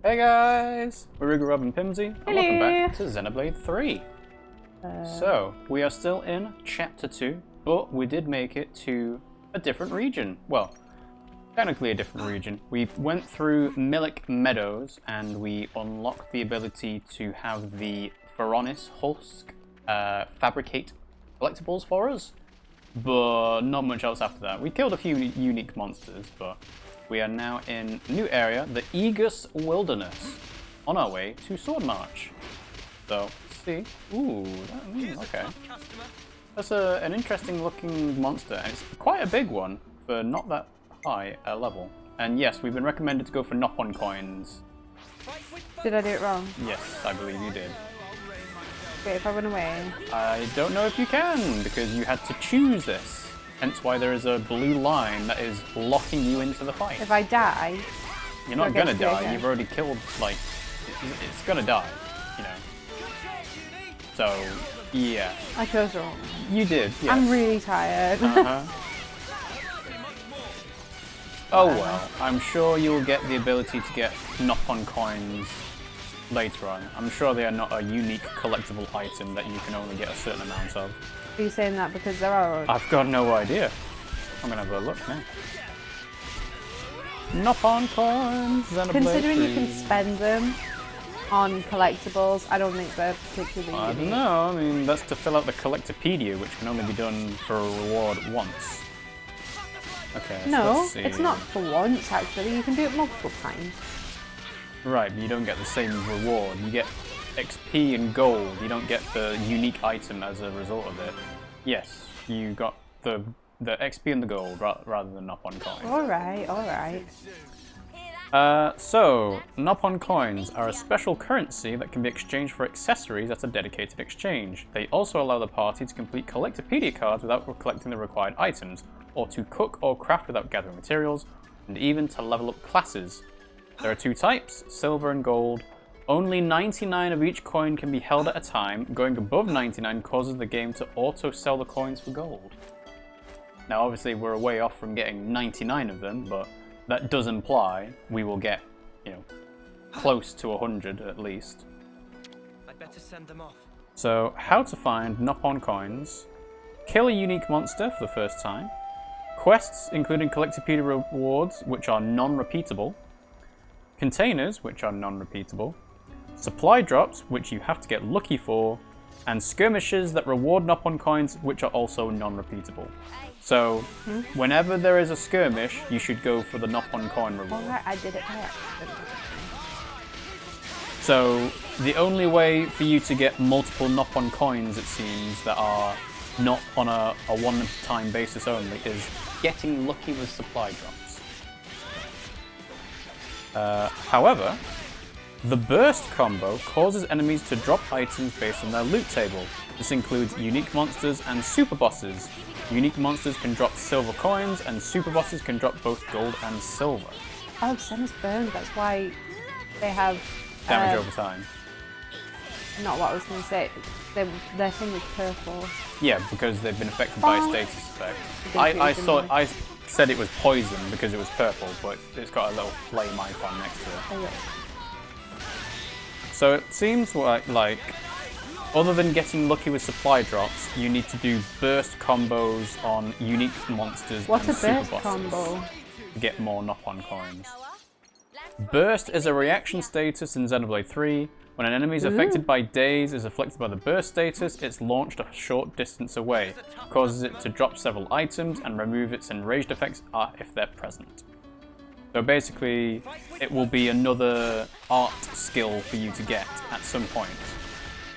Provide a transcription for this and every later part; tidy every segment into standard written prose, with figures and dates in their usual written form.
Hey guys, we're RiggyRob and Pimmsy, and Hello. welcome back to Xenoblade 3. So, we are still in Chapter 2, but we did make it to a different region. Well, technically a different region. We went through Milik Meadows, and we unlocked the ability to have the Veronis Husk fabricate collectibles for us, but not much else after that. We killed a few unique monsters, but we are now in a new area, the Aegis Wilderness, on our way to Sword March. So, let's see. Ooh, okay. That's an interesting looking monster, and it's quite a big one for not that high a level. And yes, we've been recommended to go for Nopon coins. Did I do it wrong? Yes, I believe you did. Okay, if I run away. I don't know if you can, because you had to choose this. Hence why there is a blue line that is locking you into the fight. If I die, you're not gonna die. again. You've already killed, like, it's gonna die, you know. So, yeah. I chose wrong. You did, yes. I'm really tired. Oh well, I'm sure you'll get the ability to get Nopon coins later on. I'm sure they are not a unique collectible item that you can only get a certain amount of. Are you saying that because there are? I've got no idea. I'm gonna have a look now. Nopon coins, Xenoblade Considering 3. you can spend them on collectibles, I don't think they're particularly I don't unique. know, I mean, that's to fill out the Collectopedia, which can only be done for a reward once. Okay, so No, let's see. it's not for once actually. You can do it multiple times. Right, but you don't get the same reward. You get XP and gold. You don't get the unique item as a result of it. Yes, you got the XP and the gold rather than Nopon coins. Alright, alright. So, Nopon coins are a special currency that can be exchanged for accessories at a dedicated exchange. They also allow the party to complete Collectopedia cards without collecting the required items, or to cook or craft without gathering materials, and even to level up classes. There are two types, silver and gold. Only 99 of each coin can be held at a time. Going above 99 causes the game to auto-sell the coins for gold. Now obviously we're way off from getting 99 of them, but that does imply we will get, you know, close to 100 at least. I'd better send them off. So, how to find Nopon coins. Kill a unique monster for the first time. Quests, including Collectopedia rewards, which are non-repeatable. Containers, which are non-repeatable. Supply drops, which you have to get lucky for. And skirmishes that reward Nopon coins, which are also non-repeatable. So, whenever there is a skirmish, you should go for the Nopon coin reward. Alright, I did it by accident. So, the only way for you to get multiple Nopon coins, it seems, that are not on a one-time basis only, is getting lucky with supply drops. However, the burst combo causes enemies to drop items based on their loot table. This includes unique monsters and super bosses. Unique monsters can drop silver coins, and super bosses can drop both gold and silver. Oh, Senna's burned, that's why they have... Damage over time. Not what I was going to say. Their thing is purple. Yeah, because they've been affected by a status effect. They I do, saw. didn't I said it was poison because it was purple, but it's got a little flame icon next to it. Oh, yeah. So it seems like other than getting lucky with supply drops, you need to do burst combos on unique monsters What and a super burst bosses combo. to get more Nopon coins. Burst is a reaction status in Xenoblade 3. When an enemy is affected by daze, is afflicted by the burst status, it's launched a short distance away, causes it to drop several items and remove its enraged effects if they're present. So basically, it will be another art skill for you to get at some point.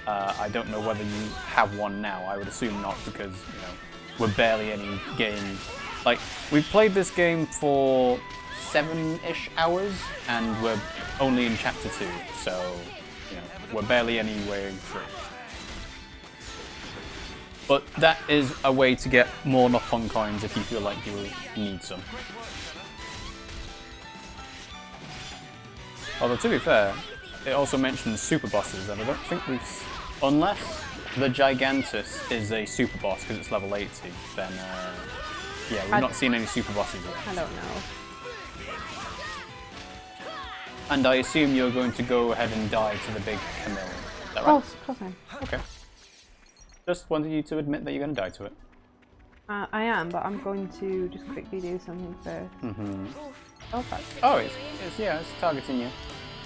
I don't know whether you have one now. I would assume not, because you know we're barely any game. Like we've played this game for 7-ish hours, and we're only in chapter 2, so you know we're barely any way through. But that is a way to get more Nopon coins if you feel like you need some. Although to be fair, it also mentions super bosses, and I don't think we've... Unless the Gigantus is a super boss because it's level 80, then yeah, we've not seen any super bosses yet. I don't know. And I assume you're going to go ahead and die to the big Camille. Is that right? Of course I am. Okay. Just wanted you to admit that you're going to die to it. I am, but I'm going to just quickly do something first. Mm-hmm. Oh, fuck. Oh, it's targeting you.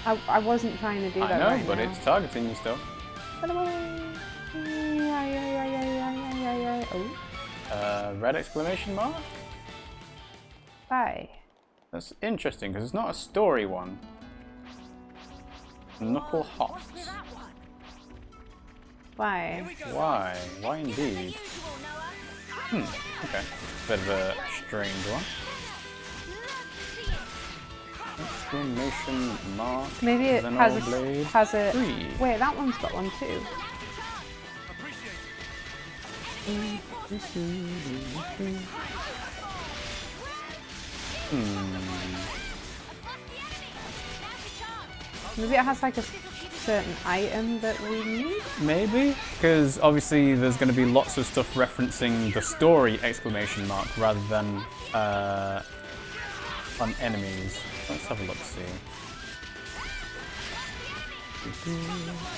I wasn't trying to do that I know, right but now. it's targeting you still. Oh. Red exclamation mark? Bye. That's interesting, because it's not a story one. Knuckle Hawks. Why? Why? Why indeed? Okay. Bit of a strange one. Exclamation mark. Maybe it has a 3. Wait, that one's got one too. Maybe it has like a certain item that we need? Maybe, because obviously there's going to be lots of stuff referencing the story exclamation mark rather than on enemies. Let's have a look, see.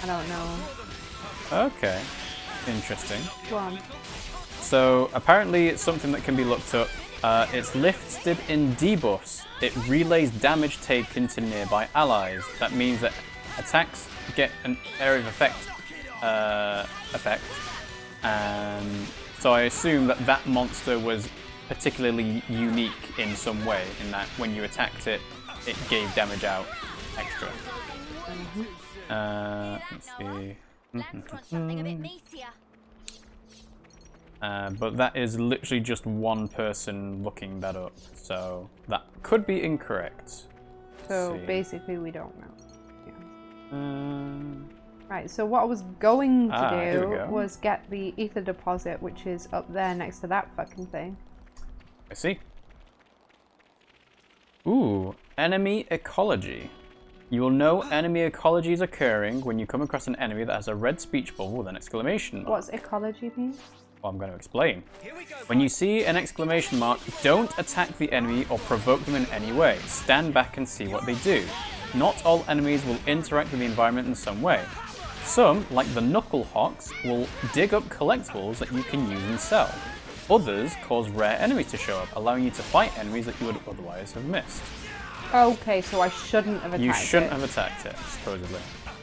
I don't know. Okay, interesting. Go on. So apparently it's something that can be looked up. It's listed in debuffs. It relays damage taken to nearby allies. That means that attacks get an area of effect. So I assume that that monster was particularly unique in some way, in that when you attacked it, it gave damage out extra. Let's see. But that is literally just one person looking that up, so that could be incorrect. So Let's see. basically we don't know. Yeah. Uh, Right, so what I was going to here we do go. was get the ether deposit, which is up there next to that fucking thing. I see. Ooh, enemy ecology. You will know enemy ecology is occurring when you come across an enemy that has a red speech bubble with an exclamation mark. What's ecology mean? Well, I'm going to explain. When you see an exclamation mark, don't attack the enemy or provoke them in any way. Stand back and see what they do. Not all enemies will interact with the environment in some way. Some, like the Knuckle Hawks, will dig up collectibles that you can use and sell. Others cause rare enemies to show up, allowing you to fight enemies that you would otherwise have missed. Okay, so I shouldn't have attacked it. You shouldn't have attacked it, supposedly.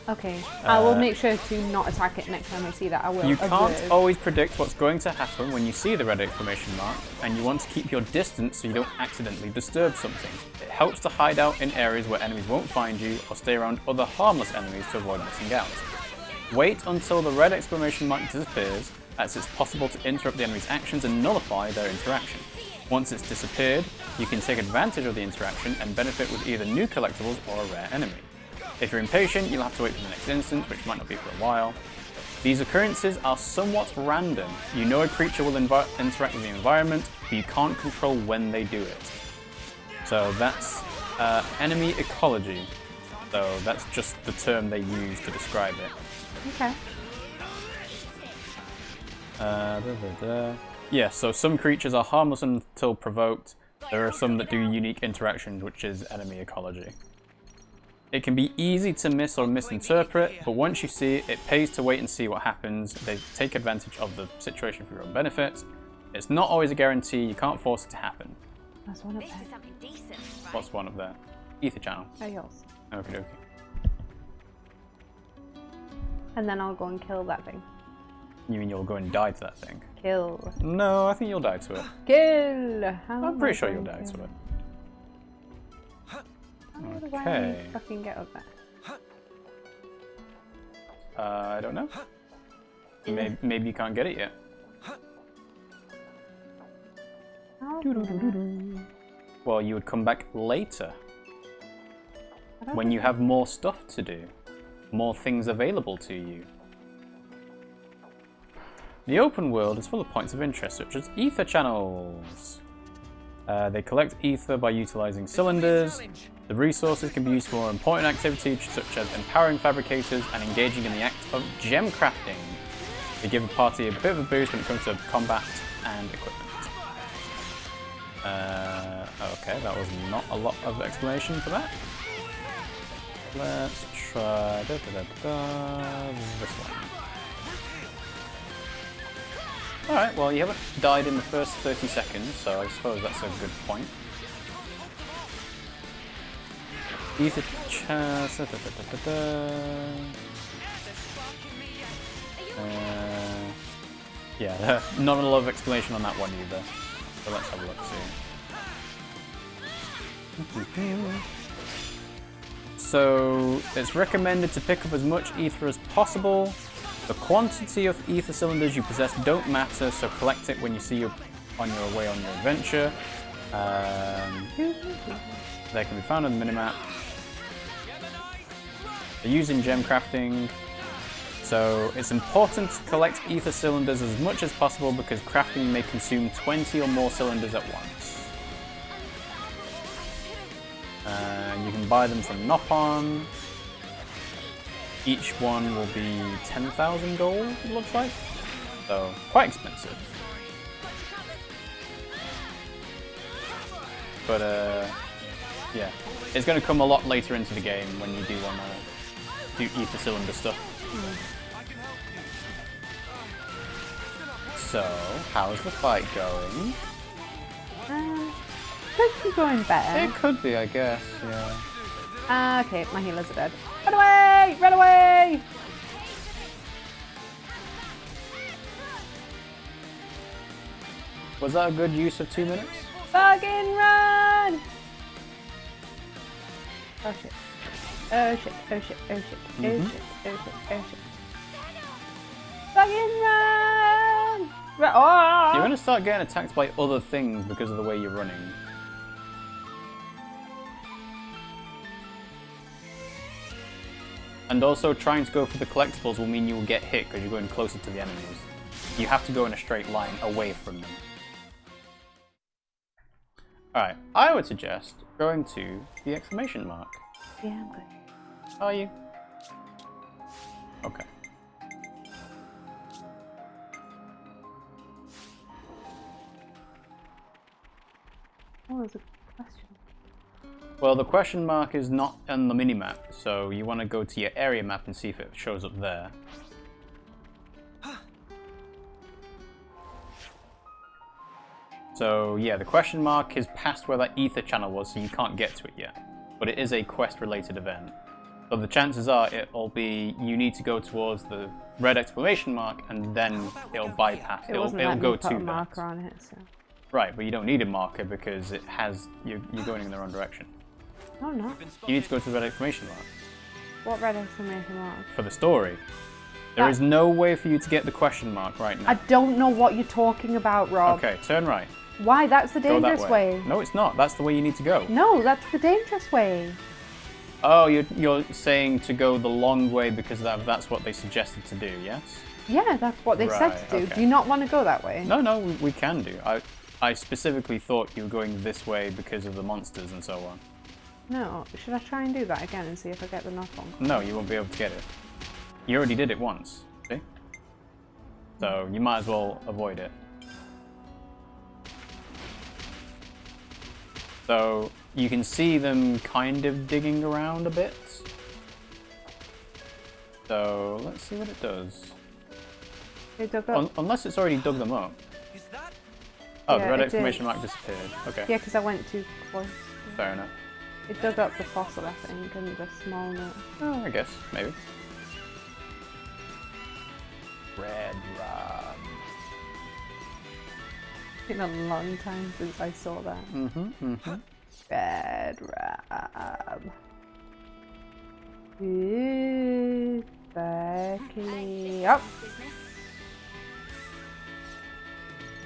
Okay, I will make sure to not attack it next time I see that. I will You observe. can't always predict what's going to happen when you see the red exclamation mark, and you want to keep your distance so you don't accidentally disturb something. It helps to hide out in areas where enemies won't find you, or stay around other harmless enemies to avoid missing out. Wait until the red exclamation mark disappears, as it's possible to interrupt the enemy's actions and nullify their interaction. Once it's disappeared, you can take advantage of the interaction and benefit with either new collectibles or a rare enemy. If you're impatient, you'll have to wait for the next instance, which might not be for a while. These occurrences are somewhat random. You know a creature will interact with the environment, but you can't control when they do it. So that's enemy ecology. So that's just the term they use to describe it. Okay. Yeah, so some creatures are harmless until provoked. There are some that do unique interactions, which is enemy ecology. It can be easy to miss or misinterpret, but once you see it, it pays to wait and see what happens. They take advantage of the situation for your own benefit. It's not always a guarantee, you can't force it to happen. That's one up there. What's one up there? Ether channel. Aionios. Okie dokie. And then I'll go and kill that thing. You mean you'll go and die to that thing? Kill. No, I think you'll die to it. Kill! How I'm pretty sure you'll die to it. How do Okay. I fucking get up there? I don't know. Maybe you can't get it yet. How do Well, you would come back later, I don't when you have more stuff to do, more things available to you. The open world is full of points of interest, such as ether channels. They collect ether by utilizing cylinders. The resources can be used for important activities such as empowering fabricators and engaging in the act of gem crafting. They give a party a bit of a boost when it comes to combat and equipment. Okay, that was not a lot of explanation for that. Let's try this one. Alright, well you haven't died in the first 30 seconds, so I suppose that's a good point. Ether chest. Yeah, not a lot of explanation on that one either. So let's have a look, see. So it's recommended to pick up as much ether as possible. The quantity of ether cylinders you possess don't matter, so collect it when you see you're on your way on your adventure. They can be found on the minimap. They're used in gem crafting. So it's important to collect ether cylinders as much as possible because crafting may consume 20 or more cylinders at once. You can buy them from Nopon. Each one will be 10,000 gold, it looks like. So quite expensive. But yeah, it's going to come a lot later into the game when you do want to do ether cylinder stuff. So, how's the fight going? Could be going better. It could be, I guess, yeah. Okay, my healers are dead. Run away! Run away! Was that a good use of 2 minutes? Fucking run! Oh shit. Oh shit, oh shit, oh shit, oh shit, oh shit, oh shit. Fucking run! Oh! You're gonna start getting attacked by other things because of the way you're running. And also trying to go for the collectibles will mean you will get hit because you're going closer to the enemies. You have to go in a straight line away from them. Alright, I would suggest going to the exclamation mark. Yeah, I'm good. Are you? Okay. Oh, there's a question. Well, the question mark is not on the minimap, so you want to go to your area map and see if it shows up there. So yeah, the question mark is past where that ether channel was, so you can't get to it yet. But it is a quest-related event. So the chances are it'll be you need to go towards the red exclamation mark, and then it'll bypass. It'll go to a that. marker on it, so. Right, but you don't need a marker because it has you're going in the wrong direction. Oh no. You need to go to the red exclamation mark. What red exclamation mark? For the story. There is no way for you to get the question mark right now. I don't know what you're talking about, Rob. Okay, turn right. Why? That's the Go dangerous that way. No, it's not. That's the way you need to go. No, that's the dangerous way. Oh, you're saying to go the long way because that's what they suggested to do, yes? Yeah, that's what they said to do. Okay. Do you not want to go that way? No, we can do. I specifically thought you were going this way because of the monsters and so on. No. Should I try and do that again and see if I get the knock on? No, you won't be able to get it. You already did it once, see? So you might as well avoid it. So you can see them kind of digging around a bit. So let's see what it does. They dug up. Unless it's already dug them up. Oh, Yeah, the red it exclamation did. mark disappeared. Okay. Yeah, because I went too close. Fair enough. It dug up the fossil, I think, and the small note. Oh, I guess, maybe. Red Rob. It's been a long time since I saw that. Red Rob. Ooh, Berkeley. Up.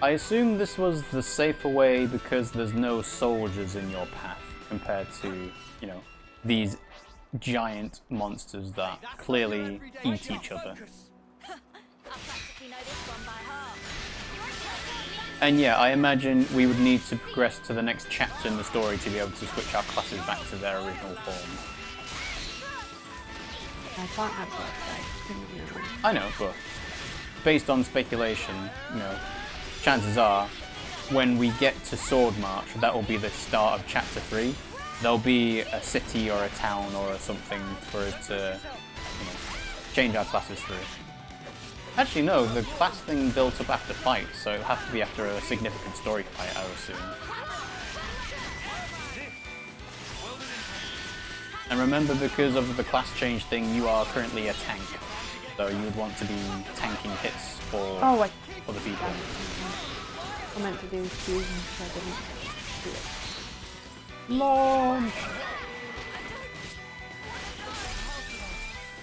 I assume this was the safer way because there's no soldiers in your path compared to, you know, these giant monsters that clearly eat each other. And yeah, I imagine we would need to progress to the next chapter in the story to be able to switch our classes back to their original form. I can't actually say. I know, but based on speculation, you know, chances are when we get to Sword March, that will be the start of chapter 3. there'll be a city or a town or something for us to, you know, change our classes through. Actually, no, the class thing built up after fights, so it'll have to be after a significant story fight, I would assume. And remember, because of the class change thing, you are currently a tank, so you would want to be tanking hits for other people. I meant to do fusion, so I didn't do it. Launch!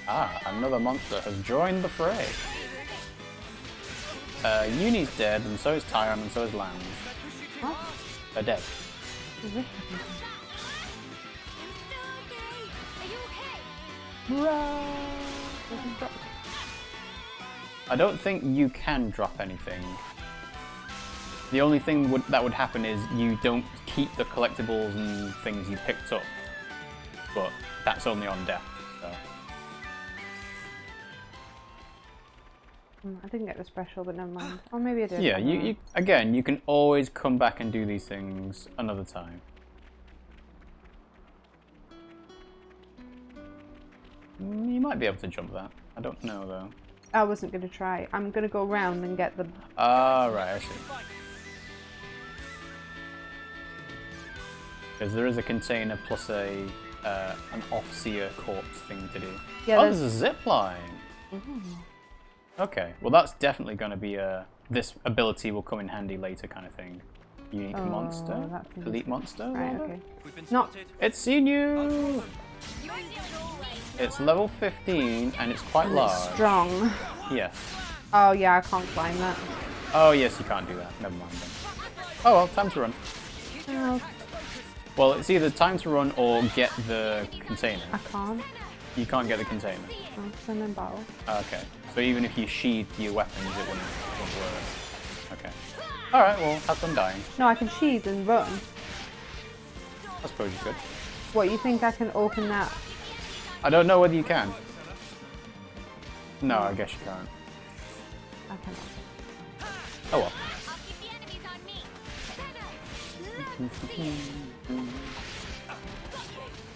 Ah, another monster has joined the fray. Eunie's dead, and so is Taion, and so is Lanz. What? They're dead. Is this I don't think you can drop anything. The only thing that would happen is you don't keep the collectibles and things you picked up, but that's only on death. So. I didn't get the special, but never mind. Or maybe I did. Yeah, again, you can always come back and do these things another time. You might be able to jump that. I don't know though. I wasn't going to try. I'm going to go around and get the... Ah, right, I see. Because there is a container plus an off-seer corpse thing to do. Yeah, there's a zip line. Okay, well that's definitely going to be this ability will come in handy later kind of thing. Unique monster? Elite monster? Right, okay. Not. It's seen you! It's level 15 and it's quite large. Strong. Yes. Oh yeah, I can't climb that. Oh yes, you can't do that. Never mind then. Oh well, time to run. Oh, Well, it's either time to run or get the container. I can't. You can't get the container. Oh, 'cause I'm in battle. Okay. So even if you sheathed your weapons, it wouldn't work. Okay. Alright, well, have fun dying. No, I can sheathe and run. I suppose you could. What, you think I can open that? I don't know whether you can. No, I guess you can't. I cannot. Oh well.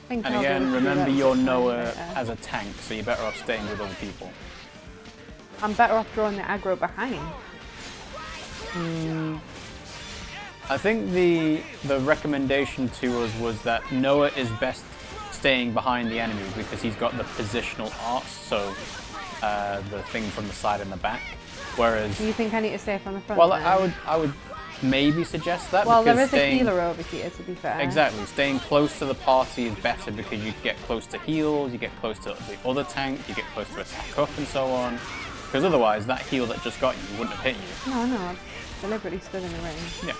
And again, remember you're Noah as a tank, so you're better off staying with other people. I'm better off drawing the aggro behind. I think the recommendation to us was that Noah is best staying behind the enemy because he's got the positional arts, so the thing from the side and the back. Whereas, Do you think I need to stay from the front? well, then? I would maybe suggest that. Well, because there is a healer over here, to be fair. Exactly, staying close to the party is better because you get close to heals, you get close to the other tank, you get close to attack up and so on. Because otherwise, that heal that just got you wouldn't have hit you. No, no, I deliberately stood in the ring. Yeah.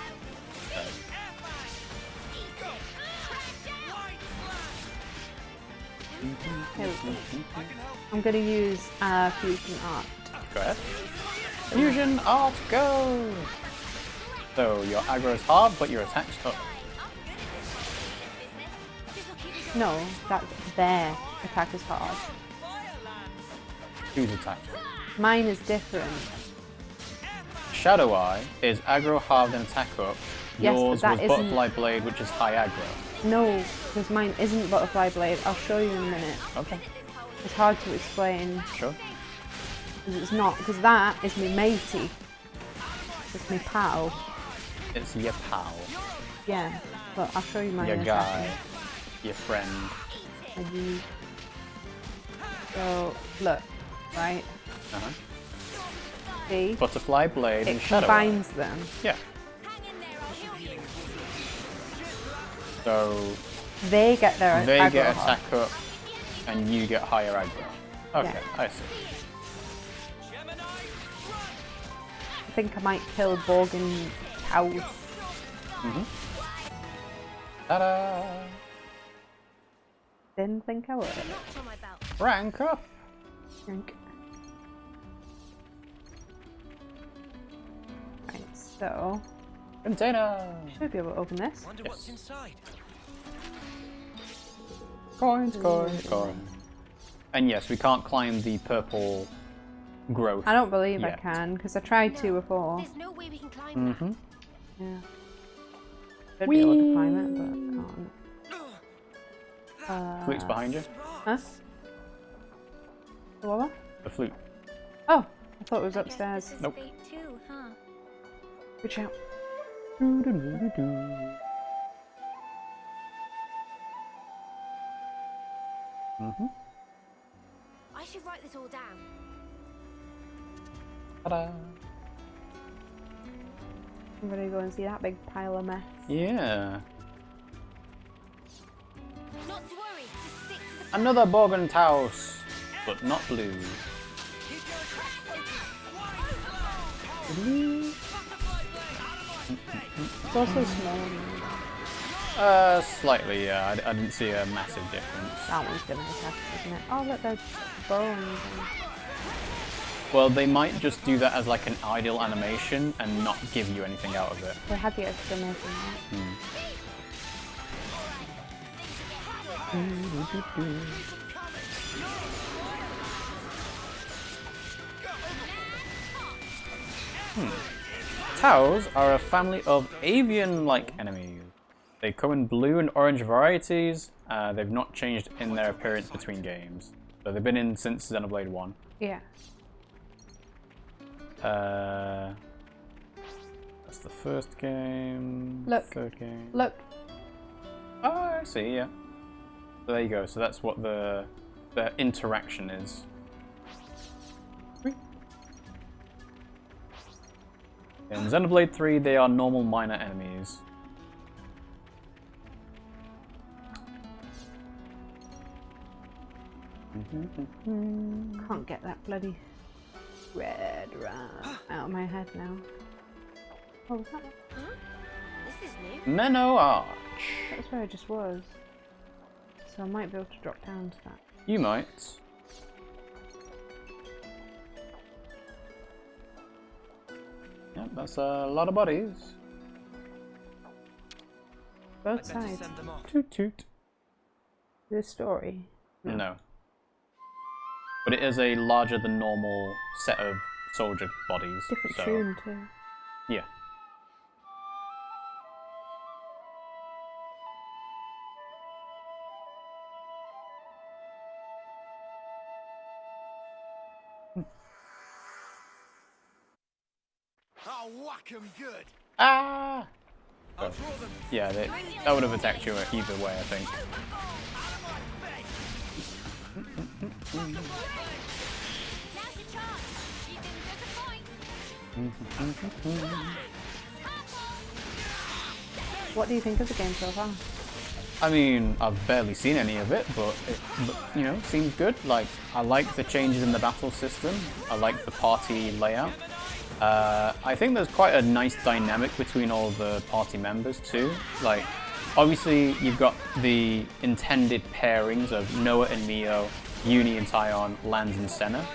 Here we go. I'm going to use fusion art. Go ahead. Fusion art, go! So your aggro is hard, but your attack's up. No, that's their attack is hard. Whose attack? Mine is different. Shadow Eye is aggro halved and attack up. Yes, but Yours that was isn't- Butterfly Blade, which is high aggro. No, because mine isn't Butterfly Blade. I'll show you in a minute. Okay, It's hard to explain. sure. Because it's not. Because that is me matey. It's me pal. It's your pal, Yeah, but I'll show you mine your in a guy, second. your friend. So, look, right? Uh-huh. See? Butterfly Blade It and Shadow Eye. combines them. Yeah. So They get their they aggro get up. attack up, and you get higher aggro. Okay, Yeah. I see. I think I might kill Borgin cow. Ta-da! Didn't think I would. Rank up! Drink. Right, so Container! should be able to open this. Wonder what's inside. Coins, coins, coins. And yes, we can't climb the purple growth. I don't believe I yet. can, because I tried to before. There's no way we can climb that. Yeah. Should be able to climb it, but can't. Flute's behind you. Huh? The what? The flute. Oh, I thought it was upstairs. This is Nope. fate too, huh? Good shout. Mm-hmm. I should write this all down. Ta-da! I'm gonna go and see that big pile of mess. Yeah. Not to worry, just stick to the Another Borgant house, but not blue. It's also small. Slightly, yeah. I didn't see a massive difference. That one's gonna attack, isn't it? Oh, look, there's bones. Well, they might just do that as like an ideal animation and not give you anything out of it. They had the explanation that. Taos are a family of avian-like enemies. They come in blue and orange varieties. They've not changed in their appearance between games. So they've been in since Xenoblade 1. Yeah. That's the first game. Look. Third game. Look. Oh, I see, yeah. So there you go. So that's what the interaction is. In Xenoblade 3, they are normal minor enemies. Can't get that bloody red rat out of my head now. What was that? Huh? This is new. Menno Arch. That's where I just was. So I might be able to drop down to that. You might. Yep, that's a lot of bodies. Both I'd better sides. send them off. Toot toot. This story. No. But it is a larger than normal set of soldier bodies. Different so, tune too. Yeah. I'll whack 'em good. Ah! I'll draw them. Yeah, that would have attacked you either way, I think. Now's your chance. You didn't disappoint. What do you think of the game so far? I mean, I've barely seen any of it, but you know, seems good. Like, I like the changes in the battle system. I like the party layout. I think there's quite a nice dynamic between all the party members too. Like, obviously you've got the intended pairings of Noah and Mio, Eunie and Taion, Lanz and Senna,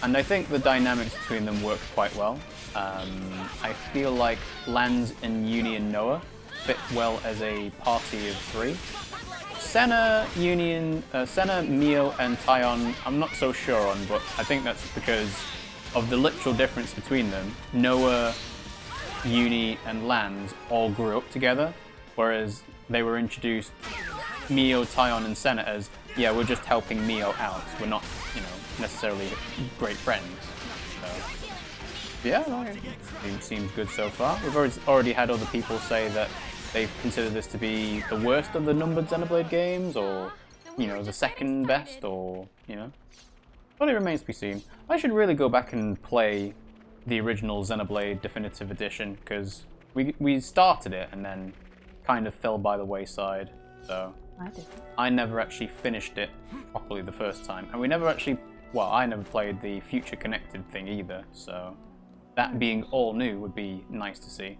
and I think the dynamics between them work quite well. I feel like Lanz and Eunie and Noah fit well as a party of three. Senna, Senna, Mio, and Taion, I'm not so sure on, but I think that's because of the literal difference between them. Noah, Eunie, and Lanz all grew up together, whereas they were introduced, Mio, Taion, and Senna as, yeah, we're just helping Mio out. We're not, you know, necessarily great friends. So, yeah, no, it seems good so far. We've already had other people say that they consider this to be the worst of the numbered Xenoblade games, or, you know, the second best, or, you know. But it remains to be seen. I should really go back and play the original Xenoblade Definitive Edition, because we started it and then kind of fell by the wayside. So I did. I never actually finished it properly the first time. And we never actually, well, I never played the Future Connected thing either, so that being all new would be nice to see.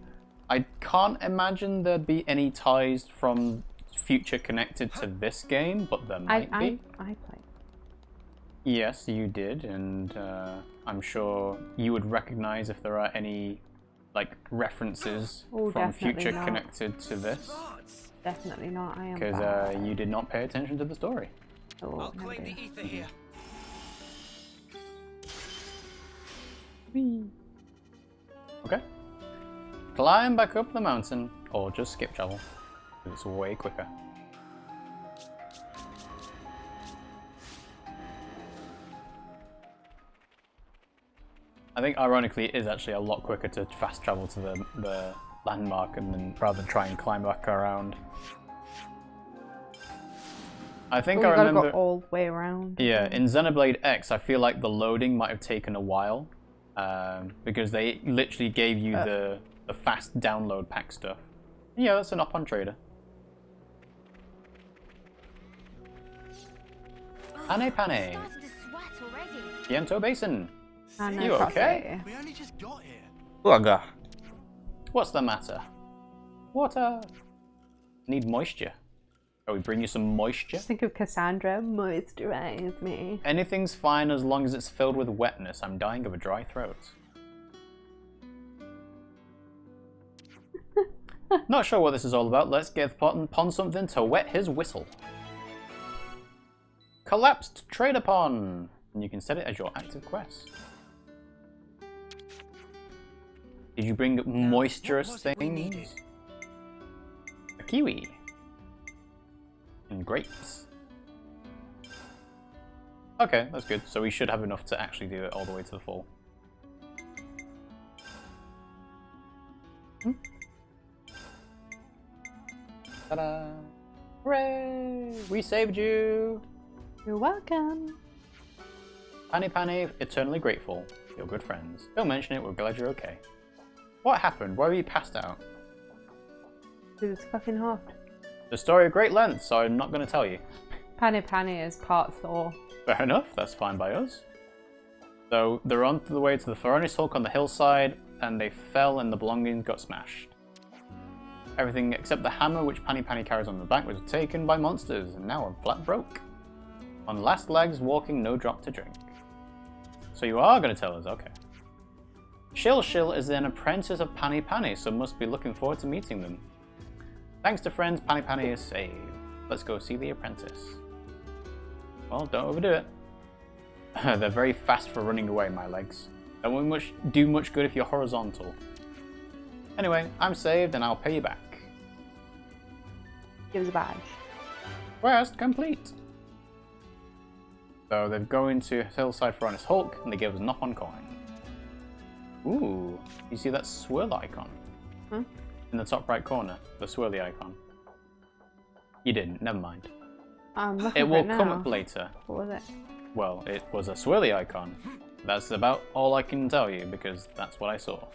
I can't imagine there'd be any ties from Future Connected to this game, but there might be. I played. Yes, you did, and I'm sure you would recognize if there are any like references Oh, from definitely Future not. Connected to this, Definitely not. I am because bad. you did not pay attention to the story. Oh, I'll never claim do. the ether here. Whee. Okay. Climb back up the mountain, or just skip travel, because it's way quicker. I think ironically it is actually a lot quicker to fast travel to the landmark and then rather than try and climb back around. I think I Well, you gotta remember go all the way around. yeah, in Xenoblade X I feel like the loading might have taken a while. Because they literally gave you the fast download pack stuff. Yeah, that's an up-on trader. Pane Pane. Started to sweat already. Piento Basin. I know, You okay? We only just got here. Bugger. What's the matter? Water. Need moisture. Shall we bring you some moisture? Just think of Cassandra, moisturize me. Anything's fine as long as it's filled with wetness. I'm dying of a dry throat. Not sure what this is all about. Let's give Pon something to wet his whistle. Collapsed Trader Pon. And you can set it as your active quest. Did you bring moisturous things? A kiwi. And grapes. Okay, that's good. So we should have enough to actually do it all the way to the fall. Ta-da! Hooray! We saved you! You're welcome. Pane Pane, eternally grateful. You're good friends. Don't mention it, we're glad you're okay. What happened? Why were you passed out? Because it's fucking hot. The story of great length, so I'm not going to tell you. Pane Pane is part Thor. Fair enough, that's fine by us. So they're on the way to the Pharaonis Hulk on the hillside, and they fell and the belongings got smashed. Everything except the hammer which Pane Pane carries on the back was taken by monsters, and now I'm flat broke. On last legs, walking no drop to drink. So you are going to tell us, okay. Shill Shill is an apprentice of Pane Pane, so must be looking forward to meeting them. Thanks to friends, Pane Pane is saved. Let's go see the apprentice. Well, don't overdo it. They're very fast for running away, my legs. Don't do much good if you're horizontal. Anyway, I'm saved and I'll pay you back. Give us a badge. Quest complete. So they're going to Hillside Pharaonis Hulk and they give us an up on coin. Ooh, you see that swirl icon? Huh? In the top right corner, the swirly icon. You didn't, never mind. I'm looking It for will it now. come up later. What was it? Well, it was a swirly icon. That's about all I can tell you because that's what I saw.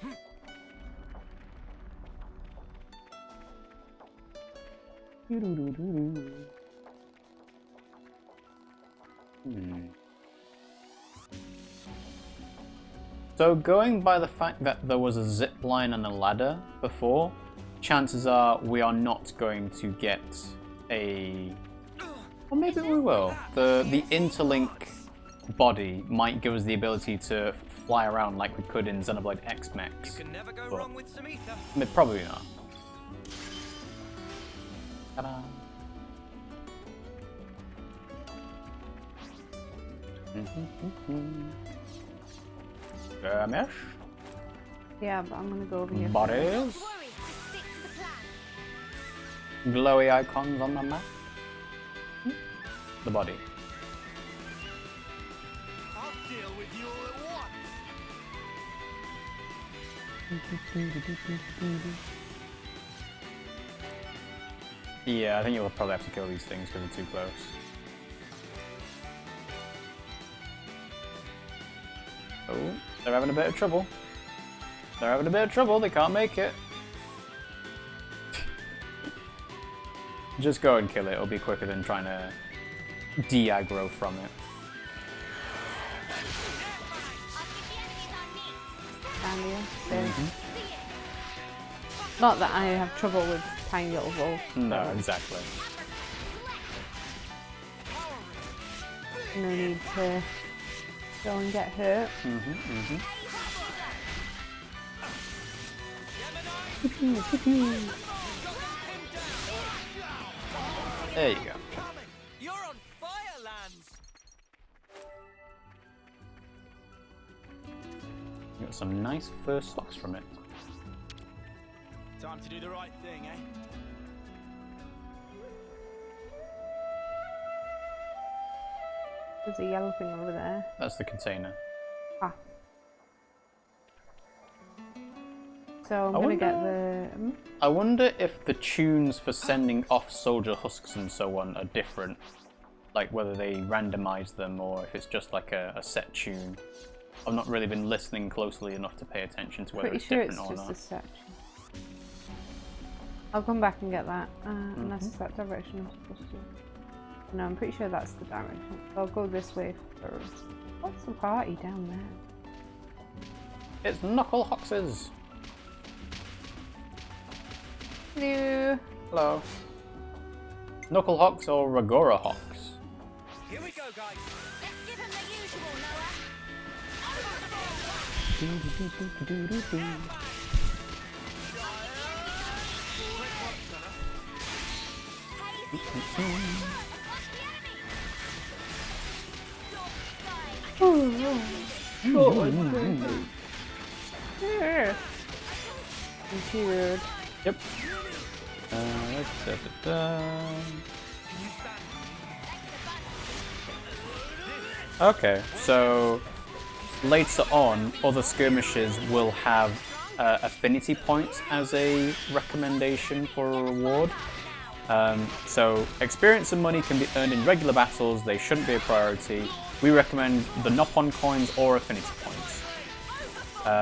So going by the fact that there was a zip line and a ladder before, chances are we are not going to get a... Or maybe we will. The interlink body might give us the ability to fly around like we could in Xenoblade X Max. You can never go But wrong with some ether. I mean, probably not. Ta-da. Skirmish. Yeah, but I'm gonna go over here. Bodies. Don't worry. Stick to the plan. Glowy icons on the map. The body. I'll deal with you all at once. Yeah, I think you'll probably have to kill these things because they're too close. Oh, they're having a bit of trouble. They're having a bit of trouble, they can't make it. Just go and kill it, it'll be quicker than trying to de-aggro from it. Down here. Not that I have trouble with tiny little wolves. No, exactly. No need to go and get hurt. There you go. You're on fire, Lanz. You got some nice first stocks from it. Time to do the right thing, eh? There's a yellow thing over there. That's the container. Ah. So I'm gonna get the. I wonder if the tunes for sending off soldier husks and so on are different. Like whether they randomize them or if it's just like a set tune. I've not really been listening closely enough to pay attention to whether Pretty it's sure different it's or just not. a section. I'll come back and get that, unless it's that direction I'm supposed to. No, I'm pretty sure that's the direction. I'll go this way first. What's the party down there? It's Knuckle Hoxes! Hello! Hello. Knuckle Hox or Ragora Hox? Here we go, guys. Let's give him the usual, Noah. Yeah. Weird. Yep. Okay, so later on, other skirmishes will have affinity points as a recommendation for a reward. So experience and money can be earned in regular battles, they shouldn't be a priority. We recommend the Nopon coins or affinity points.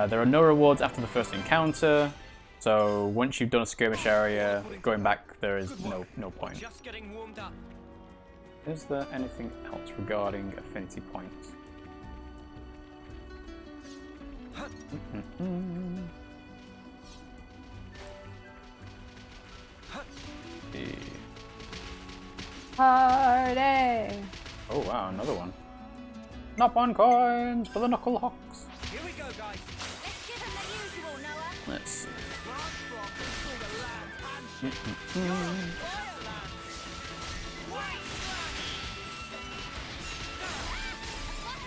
There are no rewards after the first encounter, so once you've done a skirmish area, going back there is no point. Just getting warmed up. Is there anything else regarding affinity points? Party! Oh wow, another one. Nopon coins for the Knuckle Hox. Here we go, guys. Let's give him the usual, Noah. Let's see.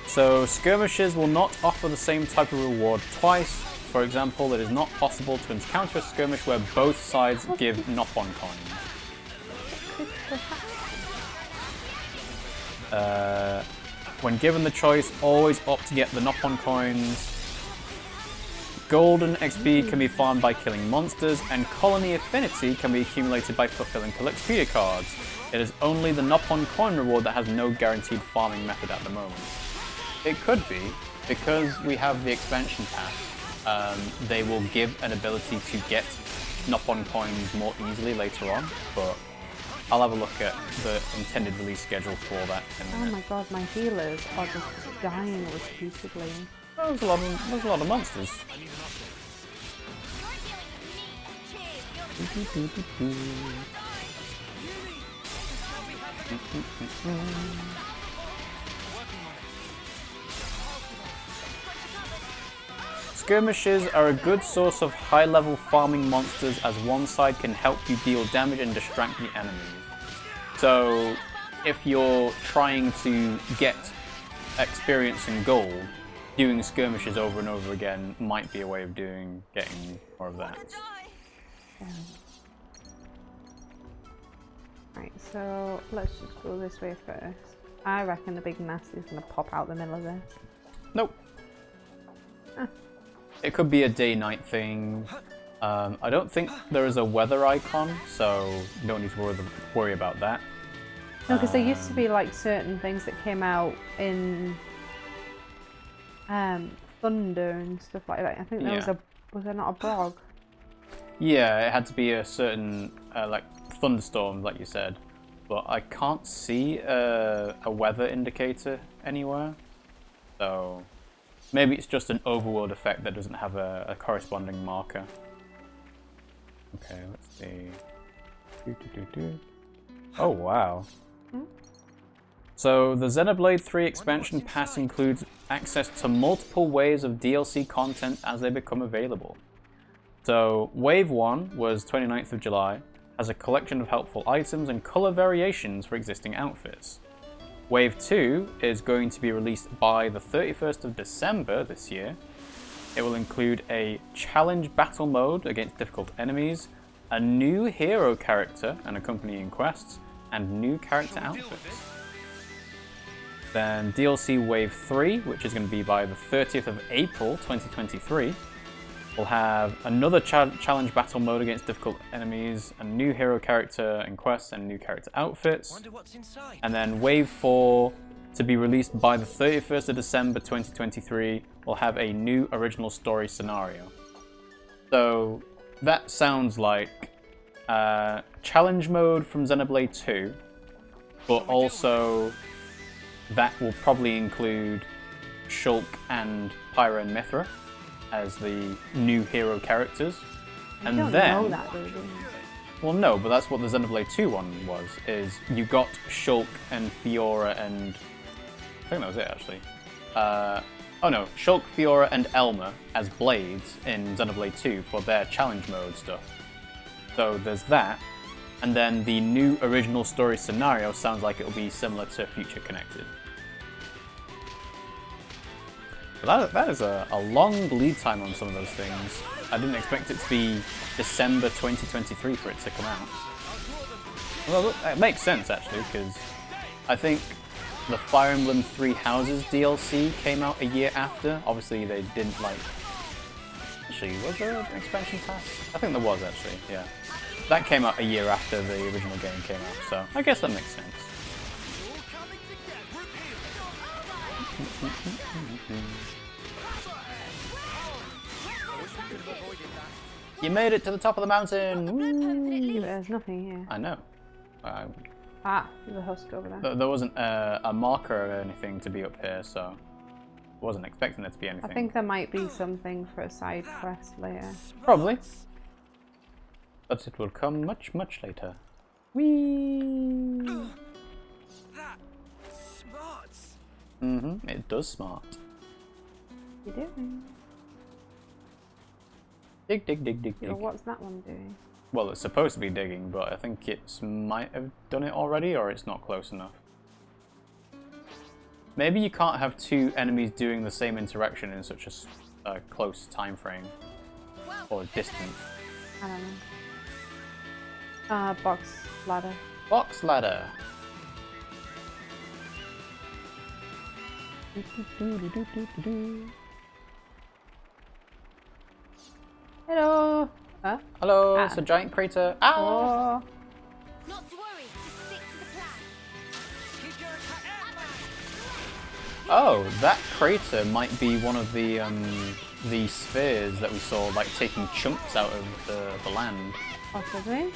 So skirmishes will not offer the same type of reward twice. For example, it is not possible to encounter a skirmish where both sides give Nopon coins. When given the choice, always opt to get the Nopon coins. Golden XP can be farmed by killing monsters, and colony affinity can be accumulated by fulfilling Collectopedia cards. It is only the Nopon coin reward that has no guaranteed farming method at the moment. It could be, because we have the expansion pass, they will give an ability to get Nopon coins more easily later on, but I'll have a look at the intended release schedule for that in a Oh minute. my god, my healers are just dying repeatedly. There's a lot of monsters. Skirmishes are a good source of high-level farming monsters, as one side can help you deal damage and distract the enemies. So, if you're trying to get experience and gold, doing skirmishes over and over again might be a way of getting more of that. Right, so let's just go this way first. I reckon the big mess is going to pop out the middle of this. Nope. It could be a day-night thing. I don't think there is a weather icon, so you don't need to worry about that. No, because there used to be like certain things that came out in Thunder and stuff like that. I think there was there not a Brog? Yeah, it had to be a certain like thunderstorm, like you said, but I can't see a weather indicator anywhere. So maybe it's just an overworld effect that doesn't have a corresponding marker. Okay, let's see. Oh wow. So the Xenoblade 3 expansion pass includes access to multiple waves of DLC content as they become available. So Wave 1 was 29th of July, has a collection of helpful items and colour variations for existing outfits. Wave 2 is going to be released by the 31st of December this year. It will include a challenge battle mode against difficult enemies, a new hero character and accompanying quests, and new character outfits. Then DLC Wave 3, which is going to be by the 30th of April 2023, We'll have another challenge battle mode against difficult enemies, a new hero character and quests, and new character outfits. Wonder what's inside. And then Wave 4, to be released by the 31st of December 2023, will have a new original story scenario. So that sounds like challenge mode from Xenoblade 2, but also that will probably include Shulk and Pyra and Mithra as the new hero characters. And don't then know that, though, do you? well, no, but that's what the Xenoblade 2 one was, is you got Shulk and Fiora and I think that was it actually. Oh no, Shulk, Fiora and Elma as Blades in Xenoblade 2 for their challenge mode stuff. So there's that, and then the new original story scenario sounds like it'll be similar to Future Connected. But that is a long lead time on some of those things. I didn't expect it to be December 2023 for it to come out. Well, it makes sense actually, because I think the Fire Emblem Three Houses DLC came out a year after. Obviously they didn't like... Actually, was there an expansion pass? I think there was actually, yeah. That came out a year after the original game came out, so I guess that makes sense. You made it to the top of the mountain! Woo! There's nothing here. I know. There's a husk over there. There wasn't a marker or anything to be up here, so I wasn't expecting there to be anything. I think there might be something for a side quest later. Probably. But it will come much, much later. Whee! That smarts. Mm-hmm, it does smart. You doing? Dig, dig, dig, dig, dig. Well, what's that one doing? Well, it's supposed to be digging, but I think it might have done it already, or it's not close enough. Maybe you can't have two enemies doing the same interaction in such a close time frame. Or distance. I don't know. Box ladder. Box ladder. Hello! Huh? Hello, it's a giant crater. Ow! Oh! Not to worry. Stick to the plan. Keep your attack. Oh, that crater might be one of the spheres that we saw, like taking chunks out of the land. Possibly.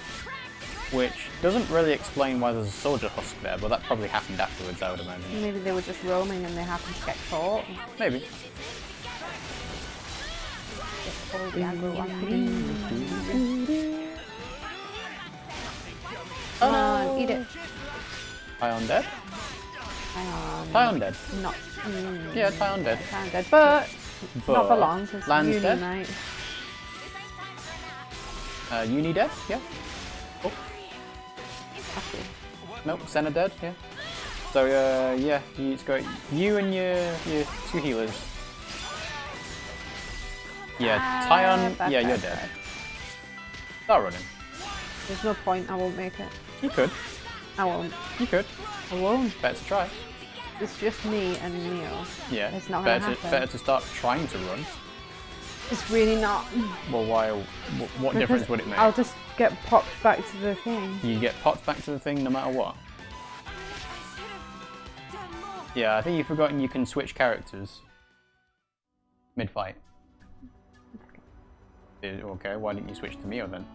Which doesn't really explain why there's a soldier husk there, but that probably happened afterwards, I would imagine. Maybe they were just roaming and they happened to get caught. Maybe. All the aggro one. Oh Come on, eat it. Taion dead? Hang on. Taion dead. Not. Yeah, Taion dead. Taion dead. But not for long, because Lanz Eunie dead? might. Eunie dead? Yeah. Oh. Actually. Nope, Senna dead, yeah. So, yeah, it's got you and your two healers. Yeah, Taion, yeah, you're dead. Start running. There's no point, I won't make it. You could. I won't. You could. I won't. Better to try. It's just me and Neo. Yeah. It's not gonna happen. Better to start trying to run. It's really not. Well, why? What difference would it make? I'll just get popped back to the thing. You get popped back to the thing no matter what. Yeah, I think you've forgotten you can switch characters mid-fight. Okay, why didn't you switch to Mio then?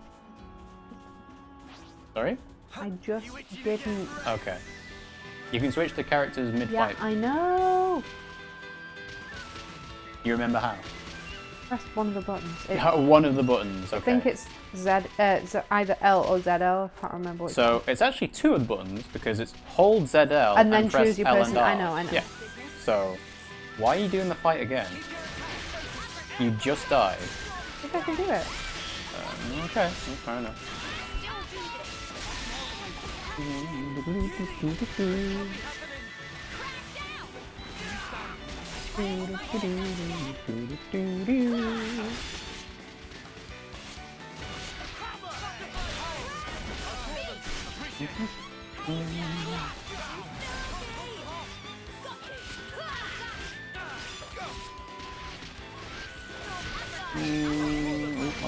Sorry? I just didn't. Okay. You can switch to characters mid-fight. Yeah, I know. You remember how? Press one of the buttons. One of the buttons, okay. I think it's either L or ZL. I can't remember which. So it's actually two of the buttons because it's hold ZL and then press choose your L person. and R. I know. Yeah. So why are you doing the fight again? You just died. I think I can do it. Okay, well, fair enough.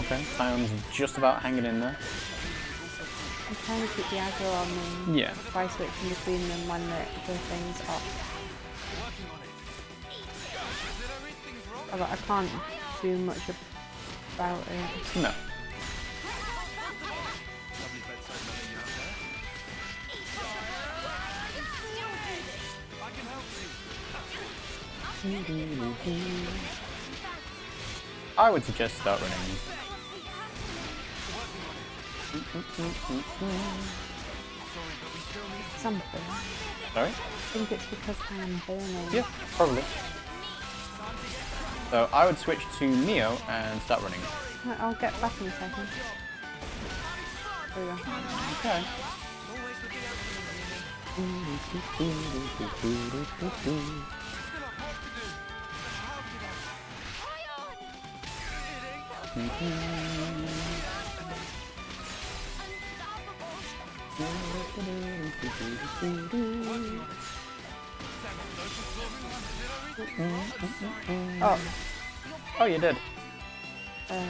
Okay, Taion's just about hanging in there. I'm trying to keep the aggro on them. Yeah. By switching between them when the thing's off. But I can't do much about it. No. I would suggest start running. Something. Sorry? I think it's because I am burning. Yeah, probably. So I would switch to Neo and start running. Right, I'll get back in a second. There we go. Okay. Oh. Oh, you did. Um,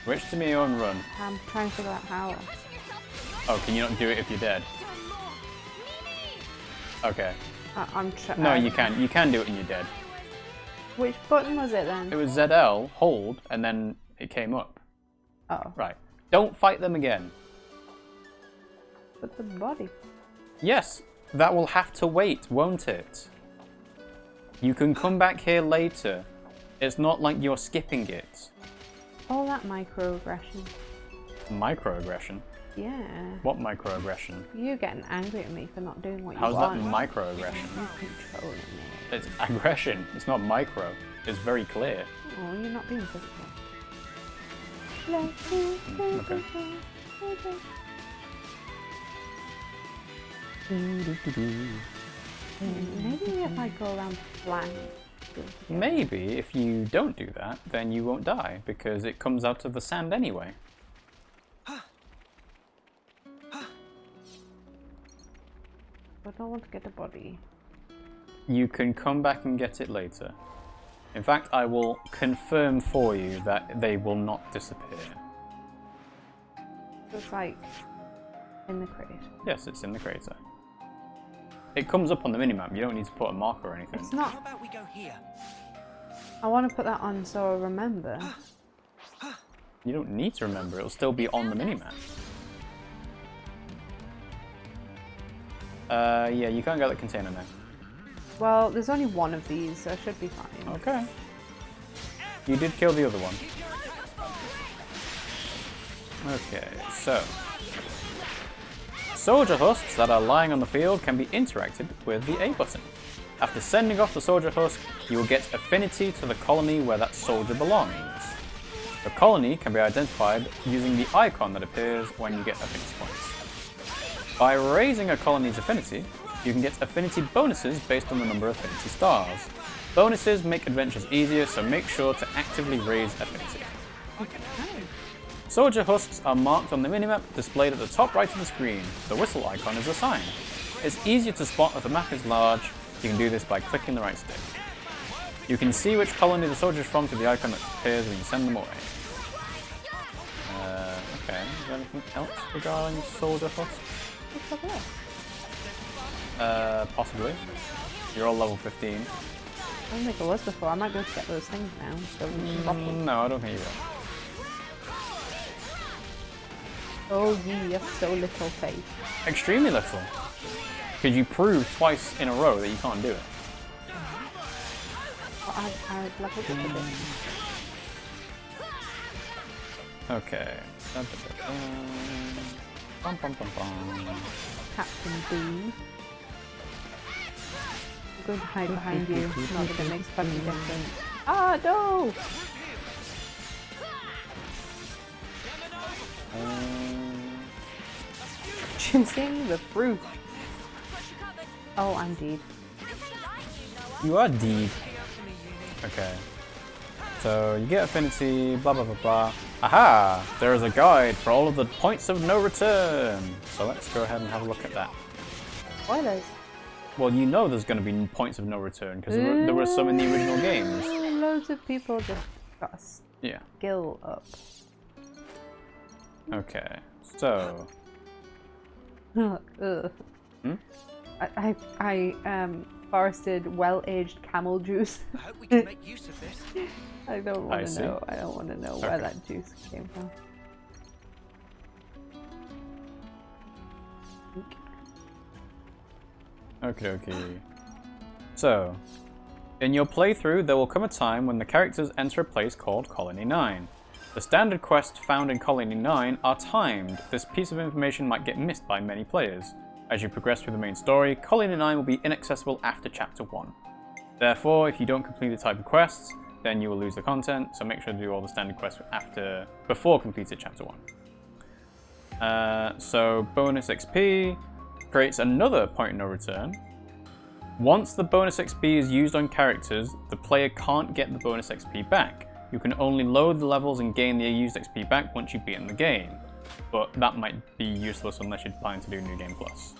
Switch to Neo and run. I'm trying to figure out how. Oh, can you not do it if you're dead? Okay. I'm trying. No, you can. You can do it when you're dead. Which button was it then? It was ZL, hold, and then it came up. Oh. Right. Don't fight them again. But the body. Yes, that will have to wait, won't it? You can come back here later. It's not like you're skipping it. All that microaggression. Microaggression? Yeah. What microaggression? You getting angry at me for not doing what How's you that want. microaggression? You controlling me. It's aggression. It's not micro. It's very clear. Oh, you're not being physical. Okay. Maybe if I go around flank. Maybe if you don't do that, then you won't die, because it comes out of the sand anyway. I don't want to get a body. You can come back and get it later. In fact, I will confirm for you that they will not disappear. So it's like in the crate. Yes, it's in the crater. It comes up on the minimap. You don't need to put a marker or anything. It's not. How about we go here? I want to put that on so I remember. You don't need to remember. It'll still be on the minimap. Yeah, you can't get the container now. Well, there's only one of these, so I should be fine. Okay. You did kill the other one. Okay, so. Soldier husks that are lying on the field can be interacted with the A button. After sending off the soldier husk, you will get affinity to the colony where that soldier belongs. The colony can be identified using the icon that appears when you get affinity points. By raising a colony's affinity, you can get affinity bonuses based on the number of affinity stars. Bonuses make adventures easier, so make sure to actively raise affinity. Soldier husks are marked on the minimap displayed at the top right of the screen. The whistle icon is a sign. It's easier to spot if the map is large. You can do this by clicking the right stick. You can see which colony the soldier is from through the icon that appears when you send them away. Okay, is there anything else regarding soldier husks? Let's have a look. Possibly. You're all level 15. I don't think I was before. I might be able to get those things now. So we can drop them. No, I don't think you will. Oh, you have so little faith. Extremely little. Because you proved twice in a row that you can't do it. Well, I leveled up a bit. Okay. Bum, bum, bum, bum. Captain B. I'm going to hide behind you. Not that it makes a fucking difference. Ah, no! Ginseng the fruit. Oh, I'm deed. You are deep. Okay. So you get affinity, blah blah blah blah. Aha! There is a guide for all of the points of no return. So let's go ahead and have a look at that. Spoilers. Well, you know there's going to be points of no return because there were some in the original games. Loads of people just got Yeah. skill up. Okay. So. Ugh. I forested well-aged camel juice. I hope we can make use of this. I don't want see. to know. I don't want to know where that juice came from. Okay. So, in your playthrough, there will come a time when the characters enter a place called Colony 9. The standard quests found in Colony 9 are timed. This piece of information might get missed by many players. As you progress through the main story, Colony 9 will be inaccessible after Chapter 1. Therefore, if you don't complete the type of quests, then you will lose the content, so make sure to do all the standard quests before completing Chapter 1. So, bonus XP creates another point of no return. Once the bonus XP is used on characters, the player can't get the bonus XP back. You can only load the levels and gain the used XP back once you beat in the game, but that might be useless unless you're planning to do New Game Plus.